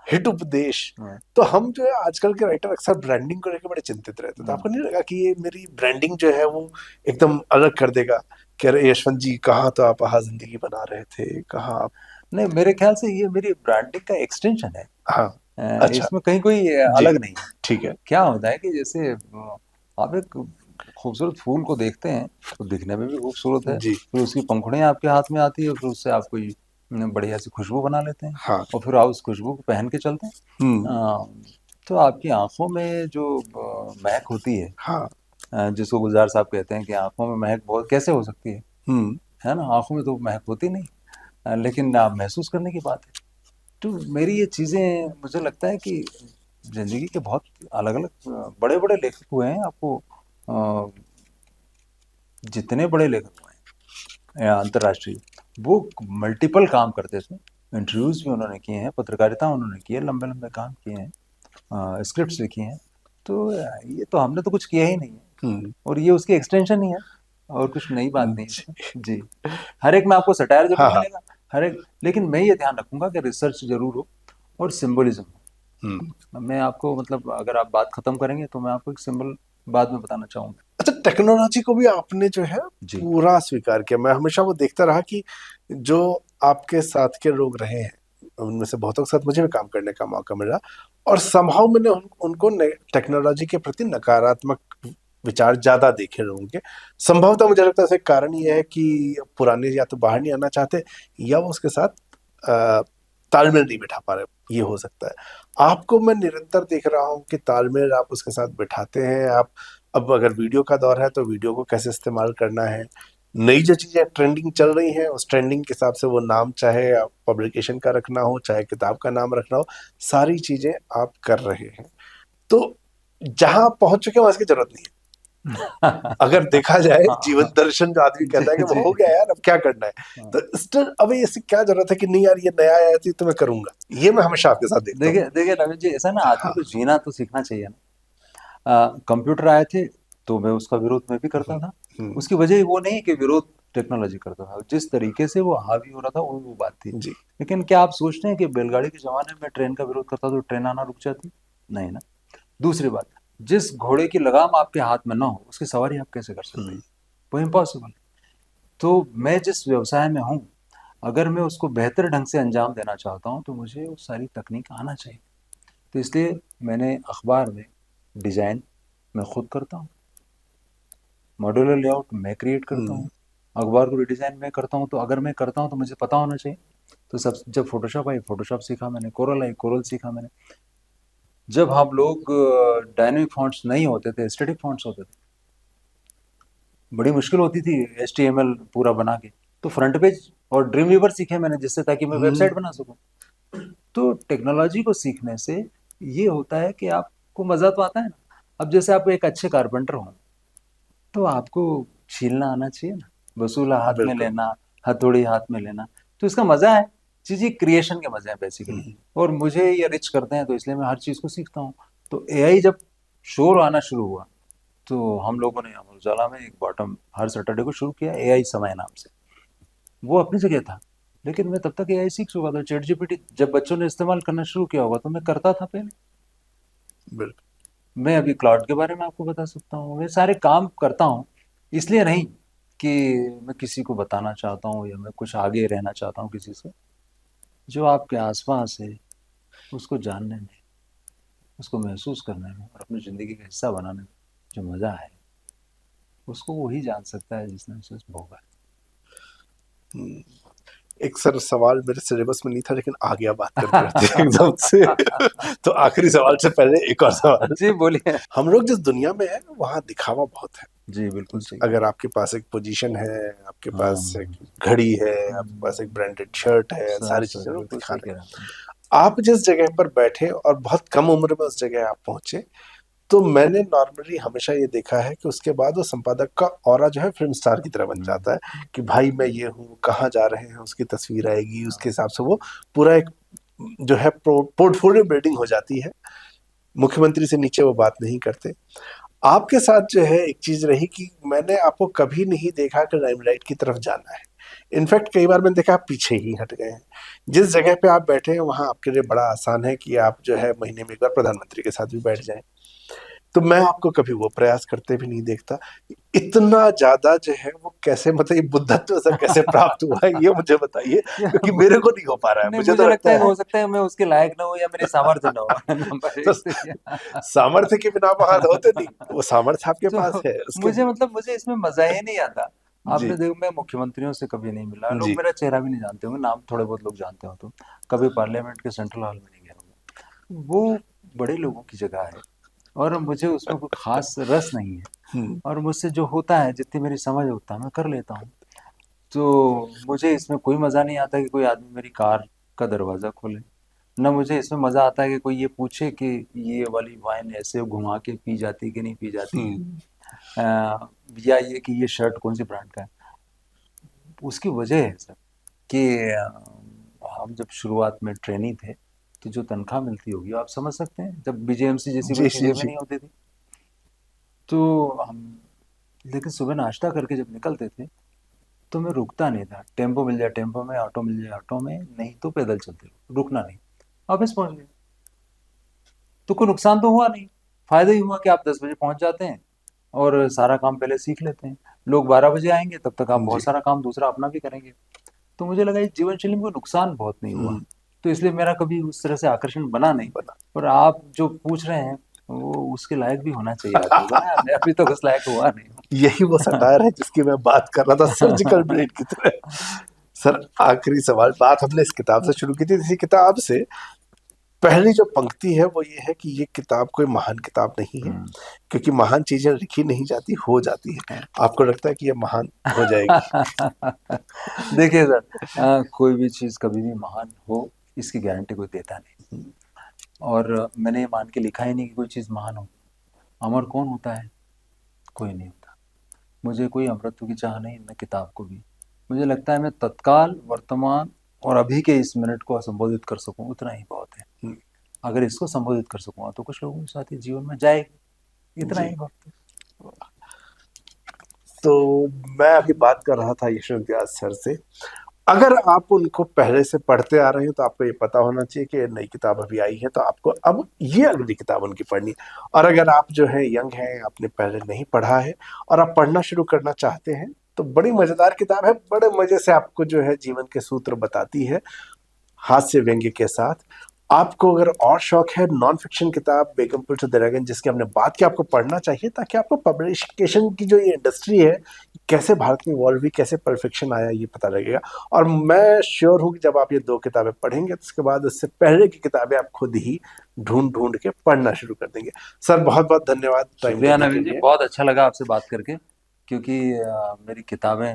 [SPEAKER 1] हिट उपदेश।
[SPEAKER 2] हाँ,
[SPEAKER 1] तो हम जो है आजकल के राइटर अक्सर ब्रांडिंग को लेकर बड़े चिंतित रहते हैं, तो आपको नहीं लगा कि ये मेरी ब्रांडिंग जो है वो एकदम अलग कर देगा कि अरे यशवंत जी कहाँ तो आप वहाँ जिंदगी बना रहे थे, कहाँ आप।
[SPEAKER 2] नहीं, मेरे ख्याल से ये मेरी ब्रांडिंग का एक्सटेंशन है।
[SPEAKER 1] हाँ। अच्छा।
[SPEAKER 2] इसमें कहीं कोई
[SPEAKER 1] जी।
[SPEAKER 2] अलग नहीं है।
[SPEAKER 1] ठीक है।
[SPEAKER 2] क्या होता है कि जैसे आप एक खूबसूरत फूल को देखते हैं तो दिखने में भी खूबसूरत है,
[SPEAKER 1] जी।
[SPEAKER 2] फिर उसकी पंखुड़ियाँ आपके हाथ में आती है, फिर उससे आप कोई बढ़िया सी खुशबू बना लेते हैं,
[SPEAKER 1] हाँ।
[SPEAKER 2] और फिर आप उस खुशबू को पहन के चलते हैं।
[SPEAKER 1] हम्म।
[SPEAKER 2] तो आपकी आंखों में जो महक होती है,
[SPEAKER 1] हाँ।
[SPEAKER 2] जिसको गुलजार साहब कहते हैं कि आंखों में महक बहुत कैसे हो सकती
[SPEAKER 1] हम्म।
[SPEAKER 2] है ना, आंखों में तो महक होती नहीं, लेकिन आप महसूस करने की बात है। तो मेरी ये चीजें, मुझे लगता है कि जिंदगी के बहुत अलग अलग बड़े बड़े लेखक हुए हैं, आपको जितने बड़े लेखक हुए हैं अंतर्राष्ट्रीय, वो मल्टीपल काम करते थे। इंटरव्यूज भी उन्होंने किए हैं, पत्रकारिता उन्होंने की है, लंबे लंबे काम किए हैं, स्क्रिप्ट्स लिखी हैं। तो ये तो हमने तो कुछ किया ही नहीं है,
[SPEAKER 1] हम्म।
[SPEAKER 2] और ये उसकी एक्सटेंशन ही है, और कुछ नई बात नहीं है
[SPEAKER 1] जी।
[SPEAKER 2] इसमें। जी। हर एक में आपको सटायर जरूर
[SPEAKER 1] हाँ, हाँ।
[SPEAKER 2] मिलेगा, हर एक, लेकिन मैं ये ध्यान रखूंगा कि रिसर्च जरूर हो और सिंबलिज्म
[SPEAKER 1] हम्म।
[SPEAKER 2] हो। मैं आपको, मतलब अगर आप बात खत्म करेंगे तो मैं आपको एक सिंबल बाद में बताना चाहूंगा।
[SPEAKER 1] अच्छा, टेक्नोलॉजी को भी आपने जो है
[SPEAKER 2] जी।
[SPEAKER 1] पूरा स्वीकार किया। मैं हमेशा वो देखता रहा कि जो आपके साथ के लोग रहे हैं उनमें से बहुतों के साथ मुझे भी काम करने का मौका मिला, और संभव मैंने उनको टेक्नोलॉजी के प्रति नकारात्मक विचार ज्यादा देखे लोगों के। संभवतः मुझे लगता है इसका कारण ये है कि पुराने या तो बाहर नहीं आना चाहते, या वो उसके साथ अ, तालमेल नहीं बिठा पा रहे, ये हो सकता है। आपको मैं निरंतर देख रहा हूँ कि तालमेल आप उसके साथ बिठाते हैं। आप, अब अगर वीडियो का दौर है तो वीडियो को कैसे इस्तेमाल करना है, नई जो चीजें ट्रेंडिंग चल रही हैं उस ट्रेंडिंग के हिसाब से वो नाम, चाहे पब्लिकेशन का रखना हो चाहे किताब का नाम रखना हो, सारी चीजें आप कर रहे हैं। तो जहां आप पहुंच चुके हैं वहां इसकी जरूरत नहीं है। अगर देखा जाए जीवन दर्शन जो आदमी
[SPEAKER 2] जी
[SPEAKER 1] कहता है कि वो
[SPEAKER 2] जी।
[SPEAKER 1] हो गया यार, अब क्या करना है,
[SPEAKER 2] हाँ।
[SPEAKER 1] तो स्टिल अभी इससे क्या जरूरत है कि नहीं यार ये नया आया थी तो मैं करूंगा, ये मैं हमेशा आपके साथ देखता हूँ।
[SPEAKER 2] देखिए देखिए रमेश जी, ऐसा ना, आदमी
[SPEAKER 1] हाँ।
[SPEAKER 2] को जीना तो सीखना चाहिए ना। कंप्यूटर आए थे तो मैं उसका विरोध मैं भी करता
[SPEAKER 1] हम्म,
[SPEAKER 2] था।
[SPEAKER 1] हम्म,
[SPEAKER 2] उसकी वजह वो नहीं कि विरोध टेक्नोलॉजी करता था, जिस तरीके से वो हावी हो रहा था वो बात थी।
[SPEAKER 1] जी।
[SPEAKER 2] लेकिन क्या आप सोचते हैं कि बैलगाड़ी के जमाने में ट्रेन का विरोध करता तो ट्रेन आना रुक जाती? नहीं ना। दूसरी बात, जिस घोड़े की लगाम आपके हाथ में ना हो उसकी सवारी आप कैसे कर सकते हैं?
[SPEAKER 1] हम्म,
[SPEAKER 2] वो इम्पॉसिबल। तो मैं जिस व्यवसाय में हूँ, अगर मैं उसको बेहतर ढंग से अंजाम देना चाहता हूँ तो मुझे वो सारी तकनीक आना चाहिए। तो इसलिए मैंने अखबार में डिज़ाइन मैं खुद करता हूँ, मॉड्यूलर लेआउट मैं क्रिएट करता
[SPEAKER 1] हम्म,
[SPEAKER 2] हूँ, अखबार को रिडिज़ाइन मैं करता हूँ। तो अगर मैं करता हूँ तो मुझे पता होना चाहिए। तो सब जब फोटोशॉप आई, फोटोशॉप सीखा मैंने, कोरल आई, कोरल सीखा मैंने। जब हम लोग डायनेमिक फॉन्ट्स नहीं होते थे, स्टैटिक फॉन्ट्स होते थे, बड़ी मुश्किल होती थी HTML पूरा बना के। तो फ्रंट पेज और ड्रीम वीवर सीखे मैंने, जिससे ताकि मैं
[SPEAKER 1] हम्म,
[SPEAKER 2] वेबसाइट बना सकूं। तो टेक्नोलॉजी को सीखने से ये होता है कि आपको मजा तो आता है ना। अब जैसे आप एक अच्छे कारपेंटर हो तो आपको छीलना आना चाहिए ना, वसूला हाथ में
[SPEAKER 1] बिल्कुल।
[SPEAKER 2] लेना, हथौड़ी हाथ में लेना। तो इसका मजा है, चीज़ें क्रिएशन के मजे हैं बेसिकली।
[SPEAKER 1] हम्म,
[SPEAKER 2] और मुझे ये रिच करते हैं तो इसलिए मैं हर चीज़ को सीखता हूँ। तो एआई जब शोर आना शुरू हुआ तो हम लोगों ने अमर उजाला में एक बॉटम हर सैटरडे को शुरू किया, एआई समय नाम से। वो अपनी जगह था, लेकिन मैं तब तक एआई सीख चुका था। चैट जीपीटी जब बच्चों ने इस्तेमाल करना शुरू किया होगा तो मैं करता था पहले।
[SPEAKER 1] बिल्कुल।
[SPEAKER 2] मैं अभी क्लाउड के बारे में आपको बता सकता हूँ, मैं सारे काम करता हूँ। इसलिए नहीं कि मैं किसी को बताना चाहता हूँ या मैं कुछ आगे रहना चाहता हूँ किसी से। जो आपके आसपास है उसको जानने में, उसको महसूस करने में और अपनी ज़िंदगी का हिस्सा बनाने में जो मज़ा है, उसको वही जान सकता है जिसने उसे भोगा है।
[SPEAKER 1] हम्म, एक सर सवाल मेरे सिलेबस में नहीं था, लेकिन आ गया बात करते करते एकदम से। तो आखिरी सवाल से पहले एक और सवाल।
[SPEAKER 2] जी बोलिए।
[SPEAKER 1] हम लोग जिस दुनिया में है वहाँ दिखावा बहुत है।
[SPEAKER 2] जी बिल्कुल सही कहा।
[SPEAKER 1] अगर आपके पास एक पोजीशन है, आपके पास एक
[SPEAKER 2] हाँ।
[SPEAKER 1] घड़ी है, आपके पास एक
[SPEAKER 2] हम्म,
[SPEAKER 1] ब्रांडेड शर्ट है,
[SPEAKER 2] सर
[SPEAKER 1] सारी
[SPEAKER 2] सर
[SPEAKER 1] चीजें लोग
[SPEAKER 2] बिल्कुल
[SPEAKER 1] दिखा
[SPEAKER 2] सही
[SPEAKER 1] रहे
[SPEAKER 2] कह रहे हैं आप।
[SPEAKER 1] हैं। आप जिस जगह पर बैठे और बहुत कम उम्र में उस जगह आप पहुंचे, तो मैंने नॉर्मली हमेशा ये देखा है कि उसके बाद वो संपादक का ऑरा जो है फिल्म स्टार की तरह बन जाता है, कि भाई मैं ये हूँ, कहाँ जा रहे हैं उसकी तस्वीर आएगी, उसके हिसाब से वो पूरा एक जो है पोर्टफोलियो बिल्डिंग हो जाती है। मुख्यमंत्री से नीचे वो बात नहीं करते। आपके साथ जो है एक चीज रही कि मैंने आपको कभी नहीं देखा कि लाइमलाइट की तरफ जाना है। इनफैक्ट कई बार मैंने देखा आप पीछे ही हट गए हैं। जिस जगह पे आप बैठे हैं वहां आपके लिए बड़ा आसान है कि आप जो है महीने में एक बार प्रधानमंत्री के साथ भी बैठ जाएं। तो मैं आपको कभी वो प्रयास करते भी नहीं देखता। इतना ज्यादा जो है वो कैसे, मतलब ये बुद्धत्व सब कैसे प्राप्त हुआ है, ये मुझे बताइए,
[SPEAKER 2] या
[SPEAKER 1] क्योंकि मेरे को नहीं हो पा रहा है,
[SPEAKER 2] नहीं,
[SPEAKER 1] मुझे तो
[SPEAKER 2] मुझे लगता
[SPEAKER 1] लगता
[SPEAKER 2] है कि
[SPEAKER 1] है।
[SPEAKER 2] हो सकता है मैं उसके लायक ना हो या मेरी सामर्थ्य ना हो। नंबर
[SPEAKER 1] तो
[SPEAKER 2] एक तो ये।
[SPEAKER 1] सामर्थ्य के बिना वहां होते नहीं, वो सामर्थ्य आपके पास
[SPEAKER 2] तो
[SPEAKER 1] है उसके।
[SPEAKER 2] मुझे मतलब मुझे इसमें मजा ही नहीं आता।
[SPEAKER 1] जी,
[SPEAKER 2] आपने देखो, मैं मुख्यमंत्रियों से कभी नहीं मिला, लोग
[SPEAKER 1] जी।
[SPEAKER 2] मेरा चेहरा भी नहीं जानते होंगे, नाम थोड़े बहुत लोग जानते हो। तो कभी पार्लियामेंट के सेंट्रल हॉल में नहीं गया हूँ। वो बड़े लोगों की जगह है और मुझे उसमें कोई खास रस नहीं है।
[SPEAKER 1] हुँ,
[SPEAKER 2] और मुझसे जो होता है, जितनी मेरी समझ होता है मैं कर लेता हूँ। तो मुझे इसमें कोई मजा नहीं आता कि कोई आदमी मेरी कार का दरवाजा खोले। ना मुझे इसमें मजा आता है कि कोई ये पूछे कि ये वाली वाइन ऐसे घुमा के पी जाती है कि नहीं पी जाती है।
[SPEAKER 1] हुँ,
[SPEAKER 2] अ, या ये कि ये शर्ट कौन सी ब्रांड का है। उसकी वजह है सर कि हम जब शुरुआत में ट्रेनी थे तो जो तनख्वाह मिलती होगी आप समझ सकते हैं, जब बीजेएमसी जैसी कोई
[SPEAKER 1] जी, जी,
[SPEAKER 2] चीज़ें भी
[SPEAKER 1] जी।
[SPEAKER 2] नहीं होती थी। तो हम लेकिन सुबह नाश्ता करके जब निकलते थे तो मैं रुकता नहीं था। टेम्पो मिल जाए टेम्पो में, ऑटो मिल जाए ऑटो में, नहीं तो पैदल चलते रहो, रुकना नहीं। ऑफिस पहुंच गए तो कोई नुकसान तो हुआ नहीं। फायदा ही हुआ कि आप 10 बजे पहुंच जाते हैं और सारा काम पहले सीख लेते हैं। लोग 12 बजे आएंगे, तब तक आप
[SPEAKER 1] जी,
[SPEAKER 2] बहुत सारा काम दूसरा अपना भी करेंगे। तो मुझे लगा इस जीवन शैली में कोई नुकसान बहुत नहीं हुआ।
[SPEAKER 1] हुँ,
[SPEAKER 2] तो इसलिए मेरा कभी उस तरह से आकर्षण बना नहीं।
[SPEAKER 1] बना।
[SPEAKER 2] और आप जो पूछ रहे हैं वो उसके लायक भी होना चाहिए आदमी को ना। मैं अभी तक उस लायक हुआ नहीं
[SPEAKER 1] यही वो
[SPEAKER 2] हूँ।
[SPEAKER 1] सटायर है जिसकी मैं बात कर रहा था, सर्जिकल ब्लेड की तरह। सर, आखिरी सवाल, बात हमने इस किताब से शुरू की थी, इसी किताब से पहली जो पंक्ति है वो ये है कि ये किताब कोई महान किताब नहीं है,
[SPEAKER 2] हम्म।
[SPEAKER 1] क्योंकि महान चीज़ें लिखी नहीं जाती, हो जाती है। आपको लगता है कि ये महान हो जाएगी?
[SPEAKER 2] देखिए सर, कोई भी चीज़ कभी भी महान हो इसकी गारंटी कोई देता नहीं।
[SPEAKER 1] हुँ,
[SPEAKER 2] और मैंने ये मान के लिखा ही नहीं कि कोई चीज़ महान हो। अमर कौन होता है? कोई नहीं होता। मुझे कोई अमरत्व की चाह नहीं, न किताब को भी। मुझे लगता है मैं तत्काल, वर्तमान और अभी के इस मिनट को संबोधित कर सकूं, उतना ही बहुत है।
[SPEAKER 1] हुँ,
[SPEAKER 2] अगर इसको संबोधित कर सकूंगा तो कुछ लोगों के साथ ही जीवन में जाएगी, इतना
[SPEAKER 1] जी।
[SPEAKER 2] ही बहुत है।
[SPEAKER 1] तो मैं अभी बात कर रहा था यशवंत व्यास सर से। अगर आप उनको पहले से पढ़ते आ रहे हैं तो आपको ये पता होना चाहिए कि नई किताब अभी आई है, तो आपको अब ये अगली किताब उनकी पढ़नी है। और अगर आप जो है यंग हैं, आपने पहले नहीं पढ़ा है और आप पढ़ना शुरू करना चाहते हैं, तो बड़ी मजेदार किताब है, बड़े मजे से आपको जो है जीवन के सूत्र बताती है, हास्य व्यंग्य के साथ। आपको अगर और शौक है नॉन फिक्शन किताब बेगमपुर टू ड्रैगन जिसकी हमने बात की, आपको पढ़ना चाहिए ताकि आपको पब्लिकेशन की जो ये इंडस्ट्री है कैसे भारत में इवॉल्व हुई, कैसे परफेक्शन आया, ये पता लगेगा। और मैं श्योर हूं कि जब आप ये 2 किताबें पढ़ेंगे तो उसके बाद उससे पहले की किताबें आप खुद ही ढूंढ ढूंढ के पढ़ना शुरू कर देंगे। सर बहुत बहुत धन्यवाद टाइम
[SPEAKER 2] शुक्रिया
[SPEAKER 1] देने के
[SPEAKER 2] नवीन जी,
[SPEAKER 1] लिए।
[SPEAKER 2] बहुत अच्छा लगा आपसे बात करके। क्योंकि मेरी किताबें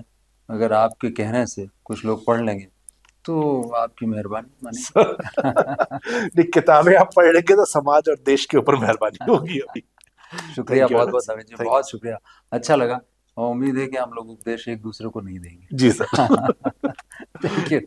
[SPEAKER 2] अगर आपके कहने से कुछ लोग पढ़ लेंगे तो आपकी मेहरबानी मानेंगे।
[SPEAKER 1] नहीं, किताबें आप पढ़ लेंगे तो समाज और देश के ऊपर मेहरबानी होगी अभी।
[SPEAKER 2] शुक्रिया
[SPEAKER 1] थैंक यू
[SPEAKER 2] बहुत
[SPEAKER 1] आनंद
[SPEAKER 2] बहुत
[SPEAKER 1] सर,
[SPEAKER 2] नवीन जी,
[SPEAKER 1] थैंक
[SPEAKER 2] बहुत शुक्रिया। अच्छा लगा और उम्मीद है कि हम लोग उपदेश एक दूसरे को नहीं
[SPEAKER 1] यू जी सर।
[SPEAKER 2] देंगे। Thank you.